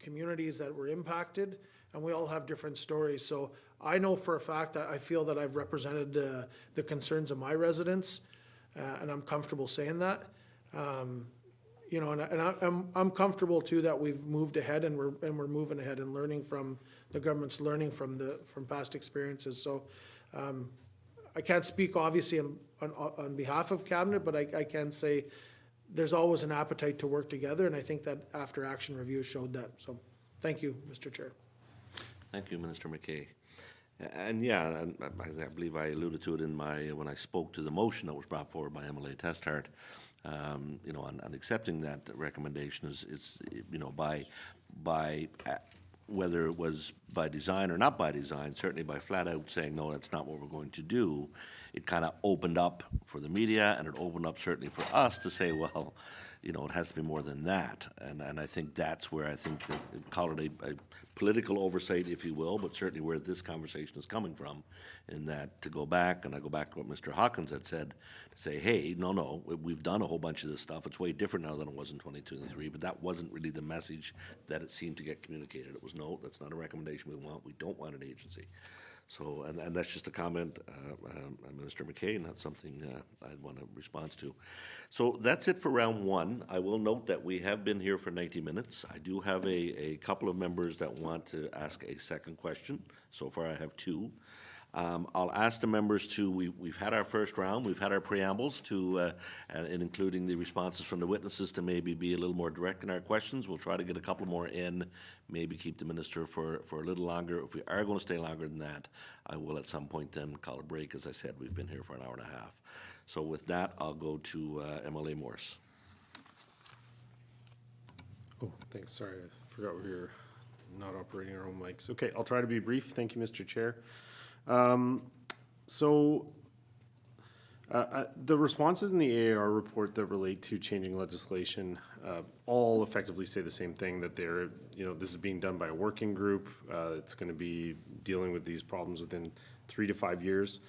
communities that were impacted, and we all have different stories. So I know for a fact that I feel that I've represented the concerns of my residents, and I'm comfortable saying that. And I'm comfortable too that we've moved ahead, and we're moving ahead and learning from the government's learning from past experiences. So I can't speak obviously on behalf of cabinet, but I can say there's always an appetite to work together, and I think that after action review showed that. So, thank you, Mr. Chair. Thank you, Minister McKay. And yeah, and I believe I alluded to it in when I spoke to the motion that was brought forward by MLA Testhart. You know, and accepting that recommendation is you know, by whether it was by design or not by design, certainly by flat out saying, no, that's not what we're going to do, it kind of opened up for the media, and it opened up certainly for us to say, well, you know, it has to be more than that. And I think that's where I think, call it a political oversight, if you will, but certainly where this conversation is coming from, in that to go back, and I go back to what Mr. Hawkins had said, to say, hey, no, we've done a whole bunch of this stuff. It's way different now than it was in 2023, but that wasn't really the message that it seemed to get communicated. It was, no, that's not a recommendation we want. We don't want an agency. So, and that's just a comment, Minister McKay, not something I'd want to respond to. So that's it for round one. I will note that we have been here for 90 minutes. I do have a couple of members that want to ask a second question. So far, I have two. I'll ask the members to, we've had our first round, we've had our preambles to, and including the responses from the witnesses, to maybe be a little more direct in our questions. We'll try to get a couple more in, maybe keep the minister for a little longer. If we are going to stay longer than that, I will at some point then call a break. As I said, we've been here for an hour and a half. So with that, I'll go to MLA Morse. Oh, thanks, sorry, I forgot we were not operating our own mics. Okay, I'll try to be brief. Thank you, Mr. Chair. The responses in the AAR report that relate to changing legislation all effectively say the same thing, that they're, you know, this is being done by a working group. It's going to be dealing with these problems within 3 to 5 years.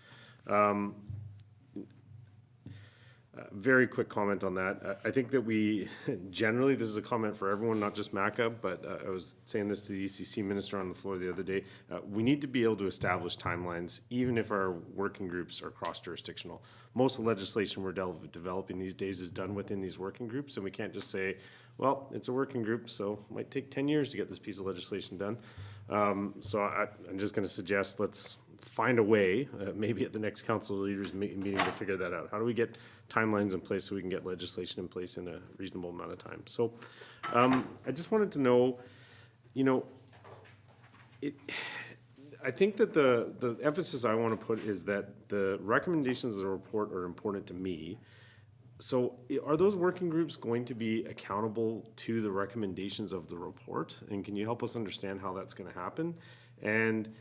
Very quick comment on that. I think that we, generally, this is a comment for everyone, not just MACA, but I was saying this to the ECC minister on the floor the other day. We need to be able to establish timelines, even if our working groups are cross-jurisdictional. Most of the legislation we're developing these days is done within these working groups, and we can't just say, well, it's a working group, so it might take 10 years to get this piece of legislation done. So I'm just going to suggest let's find a way, maybe at the next council leaders meeting, to figure that out. How do we get timelines in place so we can get legislation in place in a reasonable amount of time? So I just wanted to know, you know, I think that the emphasis I want to put is that the recommendations of the report are important to me. So are those working groups going to be accountable to the recommendations of the report? And can you help us understand how that's going to happen? And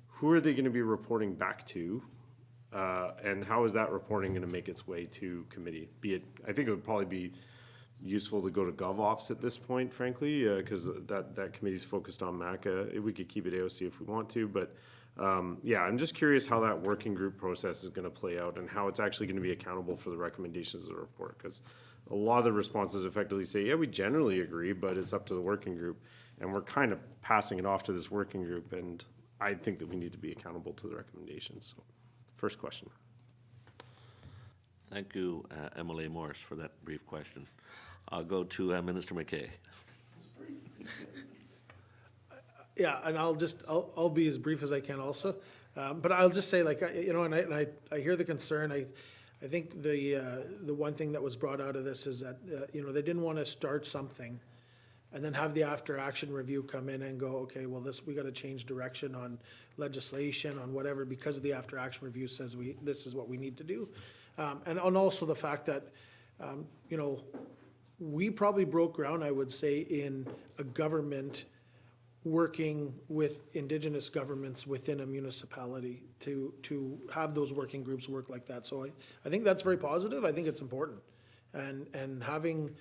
who are they going to be reporting back to? And how is that reporting going to make its way to committee? I think it would probably be useful to go to GovOps at this point, frankly, because that committee's focused on MACA. We could keep it AOC if we want to, but yeah, I'm just curious how that working group process is going to play out and how it's actually going to be accountable for the recommendations of the report, because a lot of the responses effectively say, yeah, we generally agree, but it's up to the working group, and we're kind of passing it off to this working group, and I think that we need to be accountable to the recommendations. So, first question. Thank you, MLA Morris, for that brief question. I'll go to Minister McKay. Yeah, and I'll be as brief as I can also. But I'll just say, like, you know, and I hear the concern. I think the one thing that was brought out of this is that, you know, they didn't want to start something and then have the after action review come in and go, okay, well, we got to change direction on legislation, on whatever, because the after action review says this is what we need to do. And also the fact that, you know, we probably broke ground, I would say, in a government working with Indigenous governments within a municipality to have those working groups work like that. So I think that's very positive. I think it's important. And having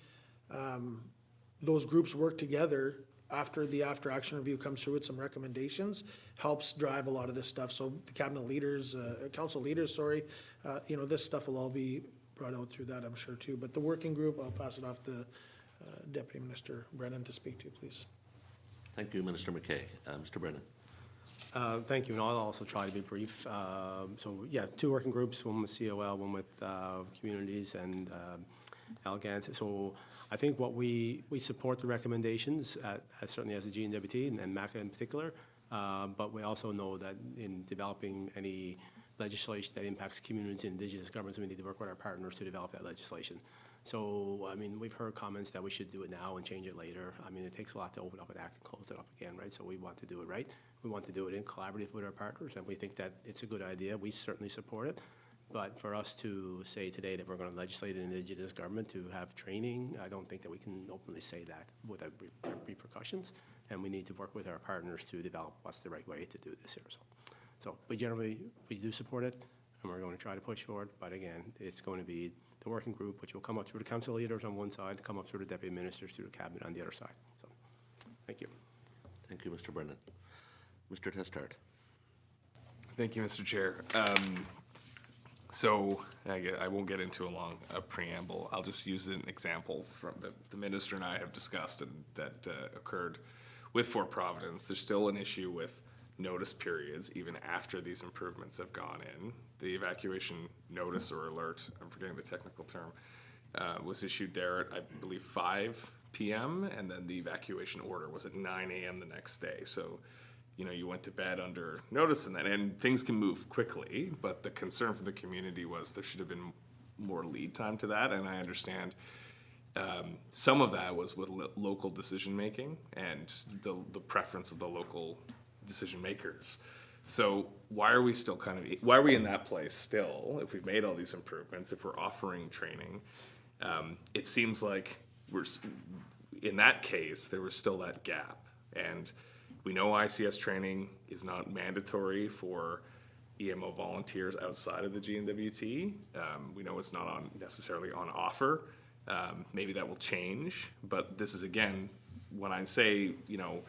those groups work together after the after action review comes through with some recommendations helps drive a lot of this stuff. So the cabinet leaders, council leaders, sorry, you know, this stuff will all be brought out through that, I'm sure, too. But the working group, I'll pass it off to Deputy Minister Brennan to speak to, please. Thank you, Minister McKay. Mr. Brennan. Thank you, and I'll also try to be brief. So, yeah, 2 working groups, one with COL, one with communities and Algant. So I think what we support the recommendations, certainly as a GNWT and MACA in particular, but we also know that in developing any legislation that impacts communities and Indigenous governments, we need to work with our partners to develop that legislation. So, I mean, we've heard comments that we should do it now and change it later. I mean, it takes a lot to open up an act and close it up again, right? So we want to do it right. We want to do it in collaborative with our partners, and we think that it's a good idea. We certainly support it. But for us to say today that we're going to legislate in Indigenous government to have training, I don't think that we can openly say that without repercussions. And we need to work with our partners to develop what's the right way to do this here. So we generally, we do support it, and we're going to try to push forward. But again, it's going to be the working group, which will come up through the council leaders on one side, come up through the deputy ministers, through the cabinet on the other side. So, thank you. Thank you, Mr. Brennan. Mr. Testart. Thank you, Mr. Chair. So I won't get into a preamble. I'll just use an example from the minister and I have discussed and that occurred with Fort Providence. There's still an issue with notice periods even after these improvements have gone in. The evacuation notice or alert, I'm forgetting the technical term, was issued there at, I believe, 5 p.m. and then the evacuation order was at 9 a.m. the next day. So, you know, you went to bed under notice and things can move quickly, but the concern for the community was there should have been more lead time to that, and I understand some of that was with local decision making and the preference of the local decision makers. So why are we in that place still if we've made all these improvements, if we're offering training? It seems like in that case there was still that gap, and we know ICS training is not mandatory for EMO volunteers outside of the GNWT. We know it's not necessarily on offer. Maybe that will change, but this is, again, when I say, you know,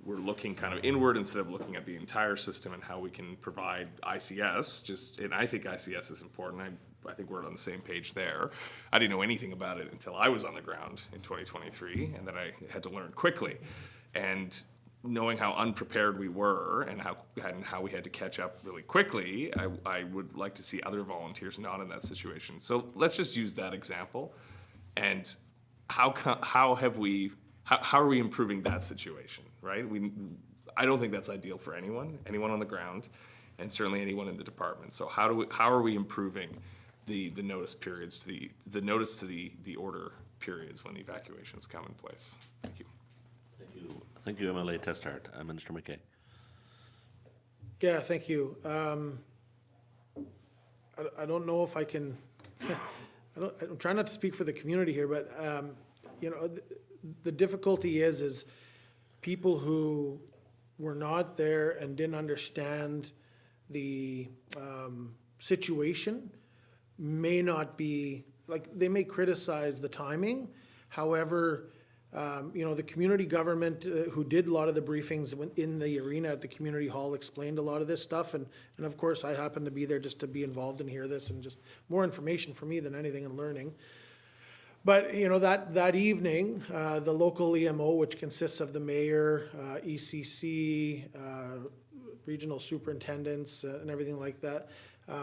we're looking kind of inward instead of looking at the entire system and how we can provide ICS, and I think ICS is important. I think we're on the same page there. I didn't know anything about it until I was on the ground in 2023, and then I had to learn quickly. And knowing how unprepared we were and how we had to catch up really quickly, I would like to see other volunteers not in that situation. So let's just use that example. And how are we improving that situation, right? I don't think that's ideal for anyone on the ground, and certainly anyone in the department. So how are we improving the notice periods the notice to the order periods when the evacuations come in place? Thank you. Thank you, MLA Testart. Minister McKay. Yeah, thank you. I don't know if I can, I'm trying not to speak for the community here, but, you know, the difficulty is people who were not there and didn't understand the situation may not be, like, they may criticize the timing. However, you know, the community government who did a lot of the briefings in the arena at the community hall explained a lot of this stuff. And of course, I happened to be there just to be involved and hear this, and just more information for me than anything in learning. But, you know, that evening, the local EMO, which consists of the mayor, ECC, regional superintendents, and everything like that,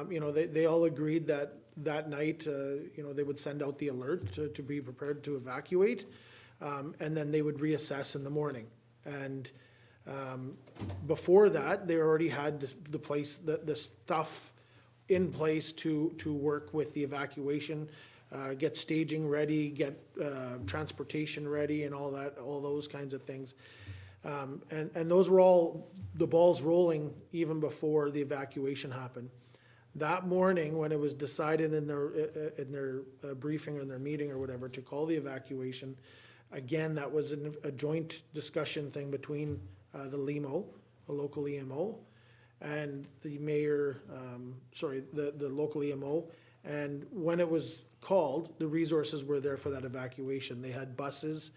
you know, they all agreed that night, you know, they would send out the alert to be prepared to evacuate. And then they would reassess in the morning. And before that, they already had the stuff in place to work with the evacuation, get staging ready, get transportation ready, and all those kinds of things. And those were all the balls rolling even before the evacuation happened. That morning, when it was decided in their briefing or in their meeting or whatever to call the evacuation, again, that was a joint discussion thing between the LEMO, the local EMO, and the mayor, the local EMO. And when it was called, the resources were there for that evacuation. They had buses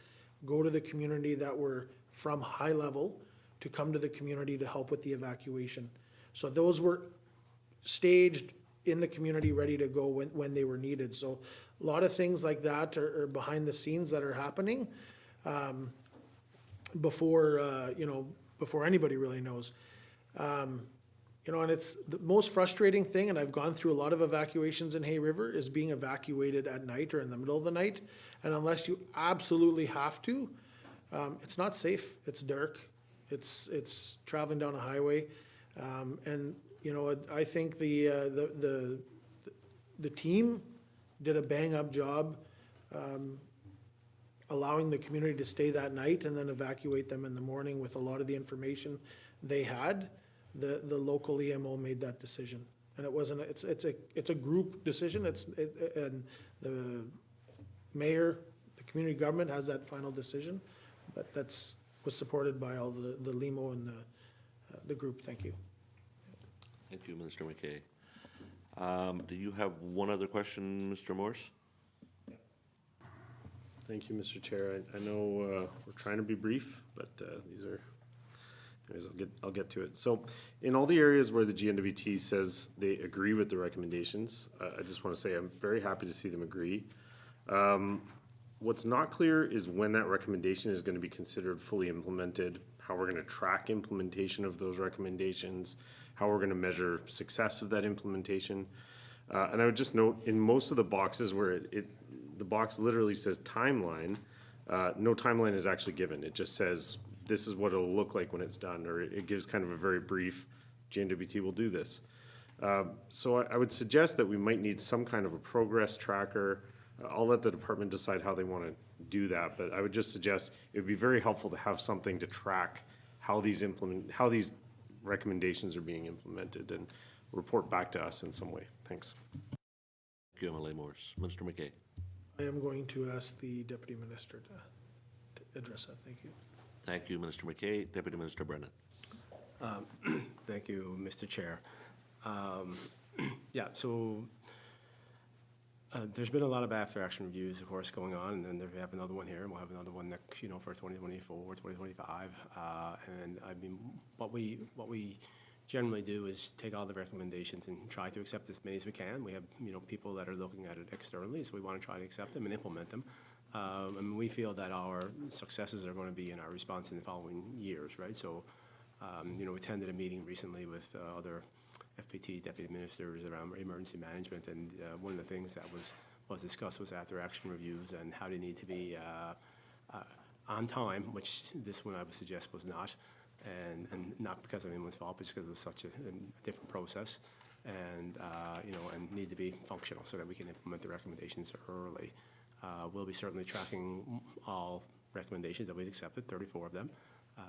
go to the community that were from high level to come to the community to help with the evacuation. So those were staged in the community, ready to go when they were needed. So a lot of things like that are behind the scenes that are happening before anybody really knows. You know, and it's the most frustrating thing, and I've gone through a lot of evacuations in Hay River, is being evacuated at night or in the middle of the night. And unless you absolutely have to, it's not safe. It's dark. It's traveling down a highway. And, you know, I think the team did a bang-up job allowing the community to stay that night and then evacuate them in the morning with a lot of the information they had. The local EMO made that decision. And it wasn't, it's a group decision, and the mayor, the community government has that final decision, but was supported by all the LEMO and the group. Thank you. Thank you, Minister McKay. Do you have one other question, Mr. Morse? Thank you, Mr. Chair. I know we're trying to be brief, but these are, anyways, I'll get to it. So in all the areas where the GNWT says they agree with the recommendations, I just want to say I'm very happy to see them agree. What's not clear is when that recommendation is going to be considered fully implemented, how we're going to track implementation of those recommendations, how we're going to measure success of that implementation. And I would just note, in most of the boxes where the box literally says timeline, no timeline is actually given. It just says, this is what it'll look like when it's done, or it gives kind of a very brief, GNWT will do this. So I would suggest that we might need some kind of a progress tracker. I'll let the department decide how they want to do that, but I would just suggest it would be very helpful to have something to track how these recommendations are being implemented and report back to us in some way. Thanks. Thank you, MLA Morse. Minister McKay. I am going to ask the Deputy Minister to address that. Thank you. Thank you, Minister McKay. Deputy Minister Brennan. Thank you, Mr. Chair. Yeah, so there's been a lot of after-action reviews, of course, going on, and then we have another one here, and we'll have another one next, for 2024 or 2025. And I mean, what we generally do is take all the recommendations and try to accept as many as we can. We have, people that are looking at it externally, so we want to try to accept them and implement them. And we feel that our successes are going to be in our response in the following years, right? So, we attended a meeting recently with other FPT deputy ministers around emergency management, and one of the things that was discussed was after-action reviews and how they need to be on time, which this one I would suggest was not, and not because of anyone's fault, but because it was such a different process, and and need to be functional so that we can implement the recommendations early. We'll be certainly tracking all recommendations that we've accepted, 34 of them.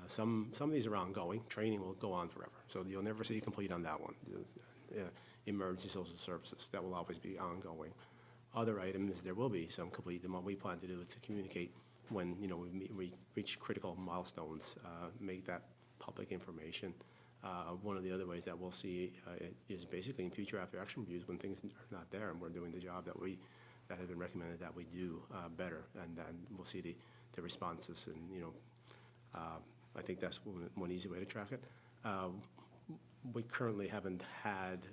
Some of these are ongoing. Training will go on forever, so you'll never see complete on that one. Emergency social services, that will always be ongoing. Other items, there will be some complete, and what we plan to do is to communicate when we reach critical milestones, make that public information. One of the other ways that we'll see is basically in future after-action reviews when things are not there and we're doing the job that has been recommended that we do better, and then we'll see the responses, and I think that's one easy way to track it. We currently haven't had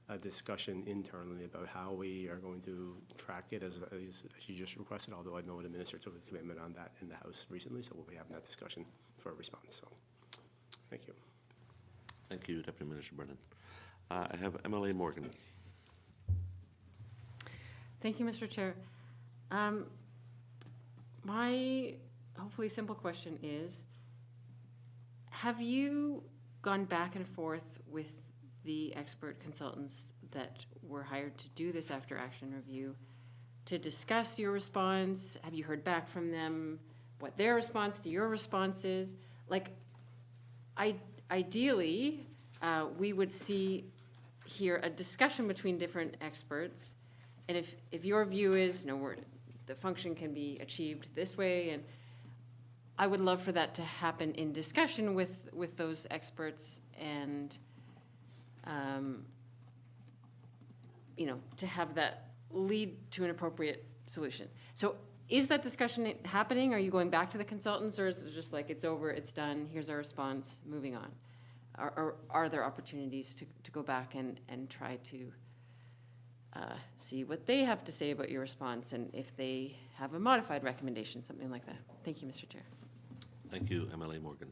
a discussion internally about how we are going to track it as you just requested, although I know the minister took a commitment on that in the House recently, so we'll be having that discussion for a response. So, thank you. Thank you, Deputy Minister Brennan. I have MLA Morgan. Thank you, Mr. Chair. My hopefully simple question is, have you gone back and forth with the expert consultants that were hired to do this after-action review to discuss your response? Have you heard back from them what their response to your response is? Like, ideally, we would see here a discussion between different experts, and if your view is, the function can be achieved this way, and I would love for that to happen in discussion with those experts, and to have that lead to an appropriate solution. So is that discussion happening? Are you going back to the consultants, or is it just like, it's over, it's done, here's our response, moving on? Or are there opportunities to go back and try to see what they have to say about your response, and if they have a modified recommendation, something like that? Thank you, Mr. Chair. Thank you, MLA Morgan.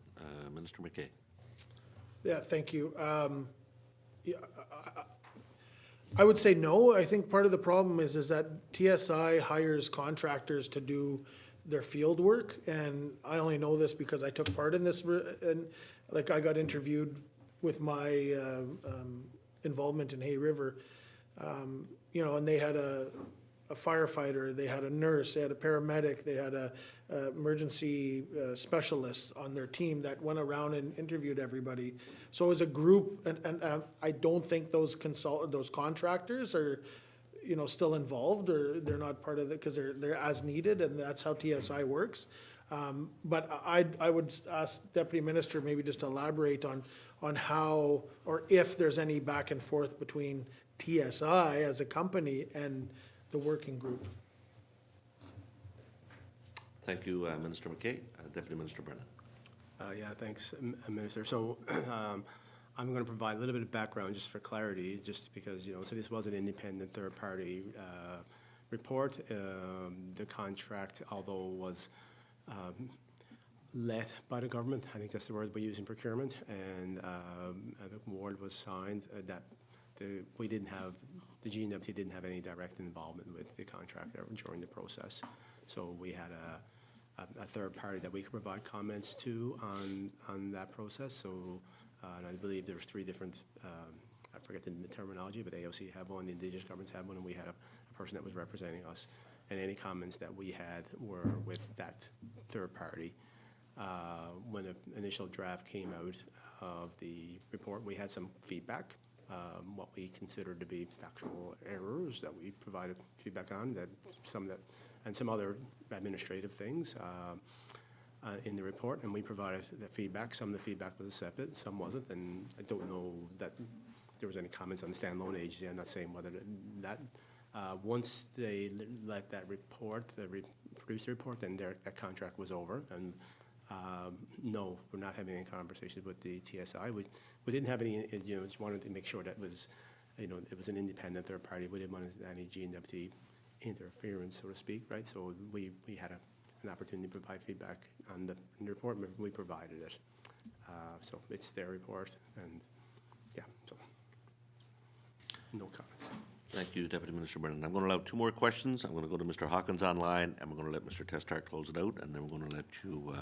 Minister McKay. Yeah, thank you. I would say no. I think part of the problem is that TSI hires contractors to do their field work, and I only know this because I took part in this, and like I got interviewed with my involvement in Hay River. you know, and they had a firefighter, they had a nurse, they had a paramedic, they had a emergency specialist on their team that went around and interviewed everybody. So as a group, and I don't think those contractors are, you know, still involved, or they're not part of it because they're as needed, and that's how TSI works. But I would ask Deputy Minister maybe just to elaborate on how, or if there's any back and forth between TSI as a company and the working group. Thank you, Minister McKay. Deputy Minister Brennan. Yeah, thanks, Minister. So I'm going to provide a little bit of background just for clarity, just because, you know, so this was an independent third-party report. The contract, although was led by the government, I think that's the word we use in procurement, and the award was signed that we didn't have, the GNWT didn't have any direct involvement with the contract during the process. So we had a third party that we could provide comments to on that process. So, and I believe there's 3 different, I forget the terminology, but AOC had one, the Indigenous governments had one, and we had a person that was representing us. And any comments that we had were with that third party. When the initial draft came out of the report, we had some feedback, what we considered to be factual errors that we provided feedback on, and some other administrative things in the report, and we provided the feedback. Some of the feedback was accepted, some wasn't, and I don't know that there was any comments on the standalone agency. I'm not saying whether that, once they let that report, produced the report, then that contract was over, and no, we're not having any conversations with the TSI. We didn't have any, you know, just wanted to make sure that was, you know, it was an independent third party. We didn't want any GNWT interference, so to speak, right? So we had an opportunity to provide feedback on the report, and we provided it. So it's their report, and yeah, so no comments. Thank you, Deputy Minister Brennan. I'm going to allow 2 more questions. I'm going to go to Mr. Hawkins online, and we're going to let Mr. Testart close it out, and then we're going to let you,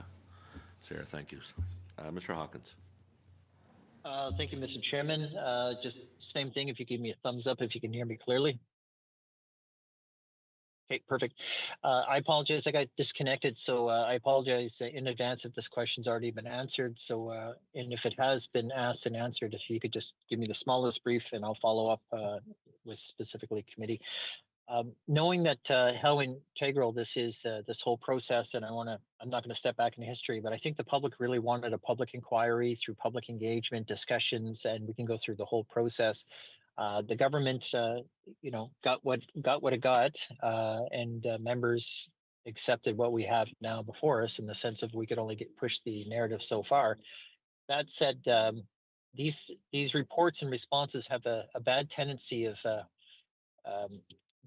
Sarah, thank you. Mr. Hawkins. Thank you, Mr. Chairman. Just same thing, if you give me a thumbs up if you can hear me clearly. Okay, perfect. I apologize, I got disconnected, so I apologize in advance if this question's already been answered. So, and if it has been asked and answered, if you could just give me the smallest brief, and I'll follow up with specifically committee. Knowing that how integral this is, this whole process, and I'm not going to step back in history, but I think the public really wanted a public inquiry through public engagement discussions, and we can go through the whole process. The government, you know, got what it got, and members accepted what we have now before us in the sense of we could only push the narrative so far. That said, these reports and responses have a bad tendency of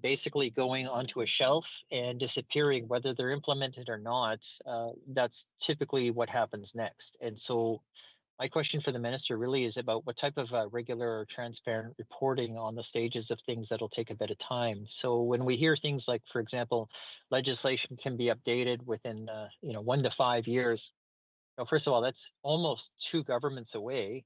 basically going onto a shelf and disappearing, whether they're implemented or not. That's typically what happens next. And so my question for the minister really is about what type of regular or transparent reporting on the stages of things that'll take a bit of time. So when we hear things like, for example, legislation can be updated within 1 to 5 years. Now, first of all, that's almost 2 governments away,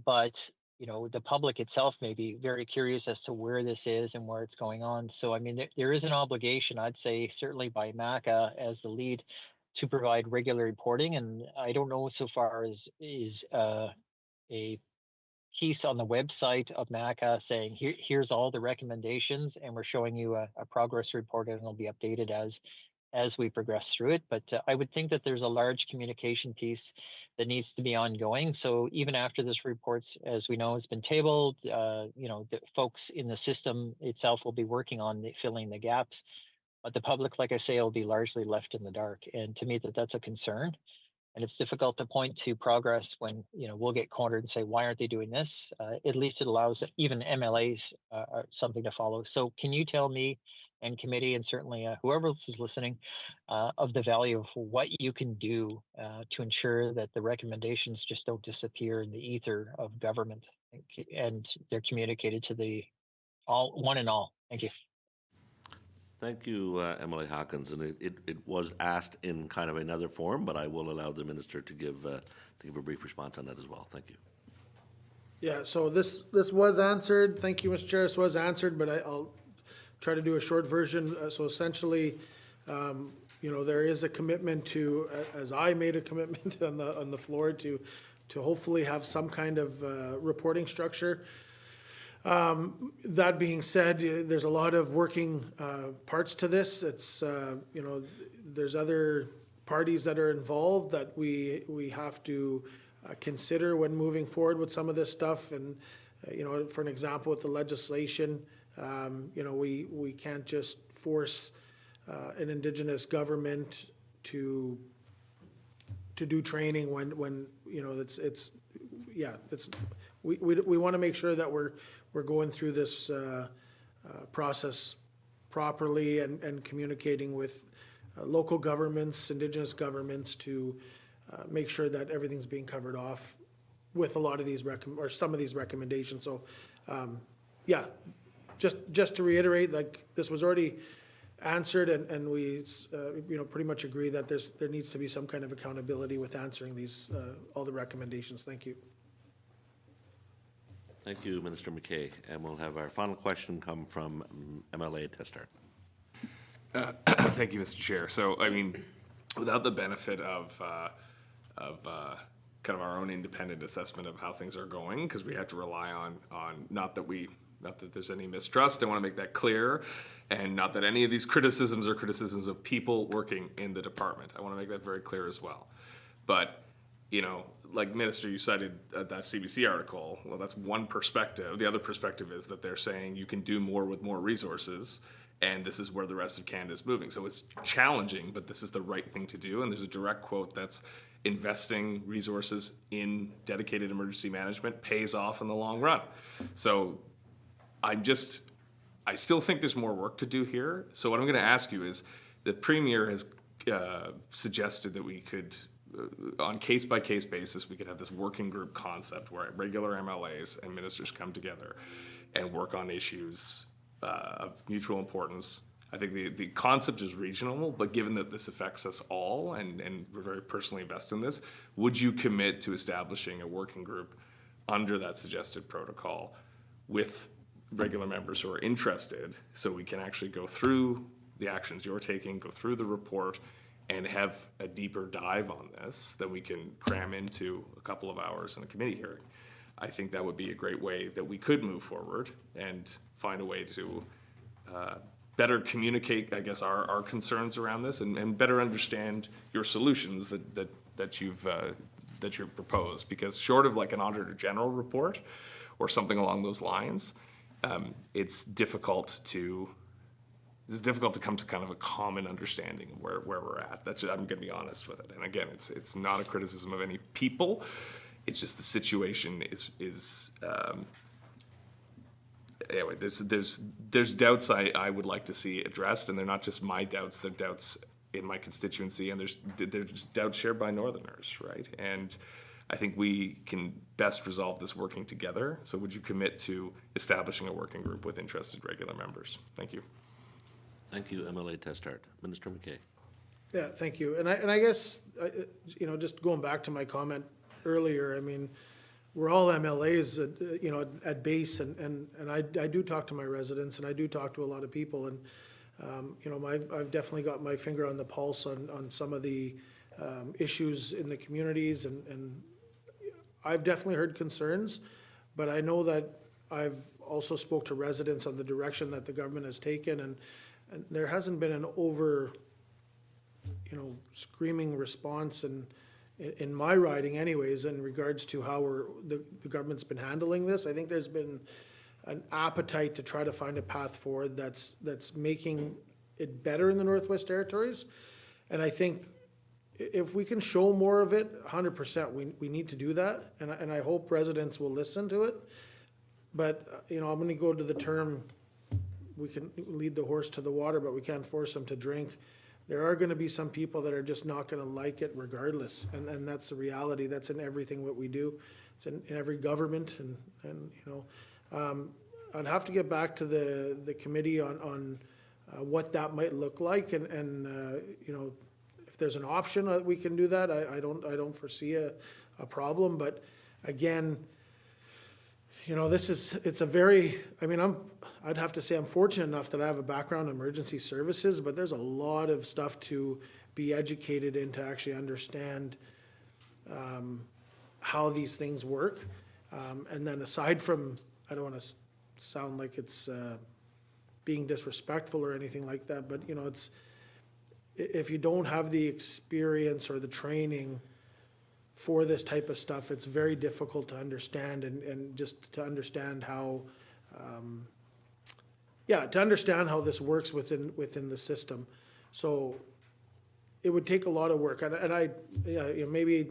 but you know, the public itself may be very curious as to where this is and where it's going on. So, I mean, there is an obligation, I'd say, certainly by MACA as the lead, to provide regular reporting. And I don't know so far as is a piece on the website of MACA saying, here's all the recommendations, and we're showing you a progress report, and it'll be updated as we progress through it. But I would think that there's a large communication piece that needs to be ongoing. So even after this report, as we know, has been tabled, the folks in the system itself will be working on filling the gaps. But the public, like I say, will be largely left in the dark. And to me, that's a concern. And it's difficult to point to progress when, we'll get cornered and say, why aren't they doing this? At least it allows even MLAs something to follow. So can you tell me and committee, and certainly whoever else is listening, of the value of what you can do to ensure that the recommendations just don't disappear in the ether of government, and they're communicated to one and all. Thank you. Thank you, Emily Hawkins. And it was asked in kind of another form, but I will allow the minister to give a brief response on that as well. Thank you. Yeah, so this was answered. Thank you, Mr. Chair. This was answered, but I'll try to do a short version. So essentially, there is a commitment to, as I made a commitment on the floor, to hopefully have some kind of reporting structure. That being said, there's a lot of working parts to this. It's, there's other parties that are involved that we have to consider when moving forward with some of this stuff. And, for an example, with the legislation, we can't just force an Indigenous government to do training when we want to make sure that we're going through this process properly and communicating with local governments, Indigenous governments to make sure that everything's being covered off with a lot of these some of these recommendations. So, just to reiterate, like, this was already answered, and we, pretty much agree that there needs to be some kind of accountability with answering these, all the recommendations. Thank you. Thank you, Minister McKay. And we'll have our final question come from MLA Tester. Thank you, Mr. Chair. So, I mean, without the benefit of kind of our own independent assessment of how things are going, because we have to rely on not that there's any mistrust, I want to make that clear, and not that any of these criticisms are criticisms of people working in the department. I want to make that very clear as well. But, like Minister, you cited that CBC article. Well, that's one perspective. The other perspective is that they're saying you can do more with more resources, and this is where the rest of Canada is moving. So it's challenging, but this is the right thing to do. And there's a direct quote that's investing resources in dedicated emergency management pays off in the long run. So I still think there's more work to do here. So what I'm going to ask you is, the Premier has suggested that we could, on case-by-case basis, we could have this working group concept where regular MLAs and ministers come together and work on issues of mutual importance. I think the concept is regional, but given that this affects us all and we're very personally invested in this, would you commit to establishing a working group under that suggested protocol with regular members who are interested, so we can actually go through the actions you're taking, go through the report, and have a deeper dive on this that we can cram into a couple of hours in a committee hearing? I think that would be a great way that we could move forward and find a way to better communicate, I guess, our concerns around this and better understand your solutions that you've proposed. Because short of like an Auditor General report or something along those lines, it's difficult to come to kind of a common understanding of where we're at. I'm going to be honest with it. And again, it's not a criticism of any people. It's just the situation is anyway, there's doubts I would like to see addressed, and they're not just my doubts, they're doubts in my constituency, and there's doubts shared by Northerners, right? And I think we can best resolve this working together. So would you commit to establishing a working group with interested regular members? Thank you. Thank you, MLA Testart. Minister McKay. Yeah, thank you. And I guess, just going back to my comment earlier, I mean, we're all MLAs at base, and I do talk to my residents, and I do talk to a lot of people, and I've definitely got my finger on the pulse on some of the issues in the communities, and I've definitely heard concerns, but I know that I've also spoke to residents on the direction that the government has taken, and there hasn't been an over, screaming response in my riding anyways, in regards to how the government's been handling this. I think there's been an appetite to try to find a path forward that's making it better in the Northwest Territories. And I think if we can show more of it, 100%, we need to do that. And I hope residents will listen to it. But, I'm going to go to the term, we can lead the horse to the water, but we can't force them to drink. There are going to be some people that are just not going to like it regardless, and that's the reality. That's in everything what we do. It's in every government, and I'd have to get back to the committee on what that might look like, and if there's an option that we can do that, I don't foresee a problem. But again, you know, it's a very, I mean, I'd have to say I'm fortunate enough that I have a background in emergency services, but there's a lot of stuff to be educated in to actually understand how these things work. And then aside from, I don't want to sound like it's being disrespectful or anything like that, but you know, it's, if you don't have the experience or the training for this type of stuff, it's very difficult to understand and just to understand how, to understand how this works within the system. So it would take a lot of work, and I, you know, maybe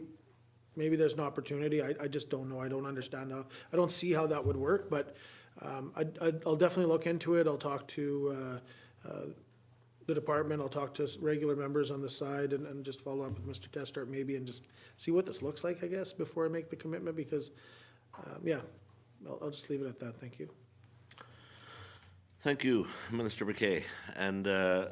there's an opportunity. I just don't know. I don't understand how. I don't see how that would work, but I'll definitely look into it. I'll talk to the department. I'll talk to regular members on the side and just follow up with Mr. Testart maybe and just see what this looks like, I guess, before I make the commitment, because, I'll just leave it at that. Thank you. Thank you, Minister McKay, and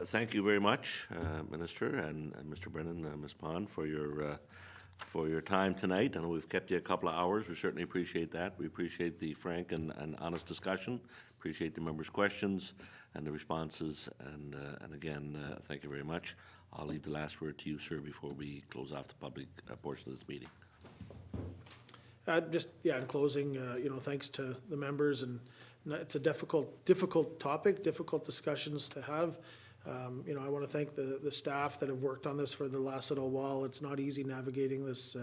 thank you very much, Minister and Mr. Brennan, Ms. Pond, for your time tonight. I know we've kept you a couple of hours. We certainly appreciate that. We appreciate the frank and honest discussion. Appreciate the members' questions and the responses. And again, thank you very much. I'll leave the last word to you, sir, before we close off the public portion of this meeting. In closing, you know, thanks to the members, and it's a difficult topic, difficult discussions to have. You know, I want to thank the staff that have worked on this for the last little while. It's not easy navigating this,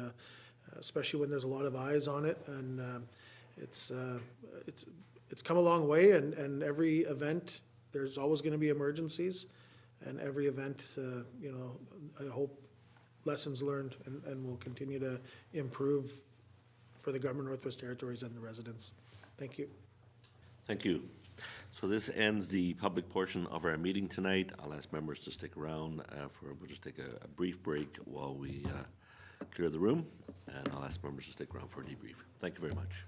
especially when there's a lot of eyes on it, and it's come a long way. And every event, there's always going to be emergencies, and every event, you know, I hope lessons learned, and will continue to improve for the government of Northwest Territories and the residents. Thank you. Thank you. So this ends the public portion of our meeting tonight. I'll ask members to stick around we'll just take a brief break while we clear the room, and I'll ask members to stick around for a debrief. Thank you very much.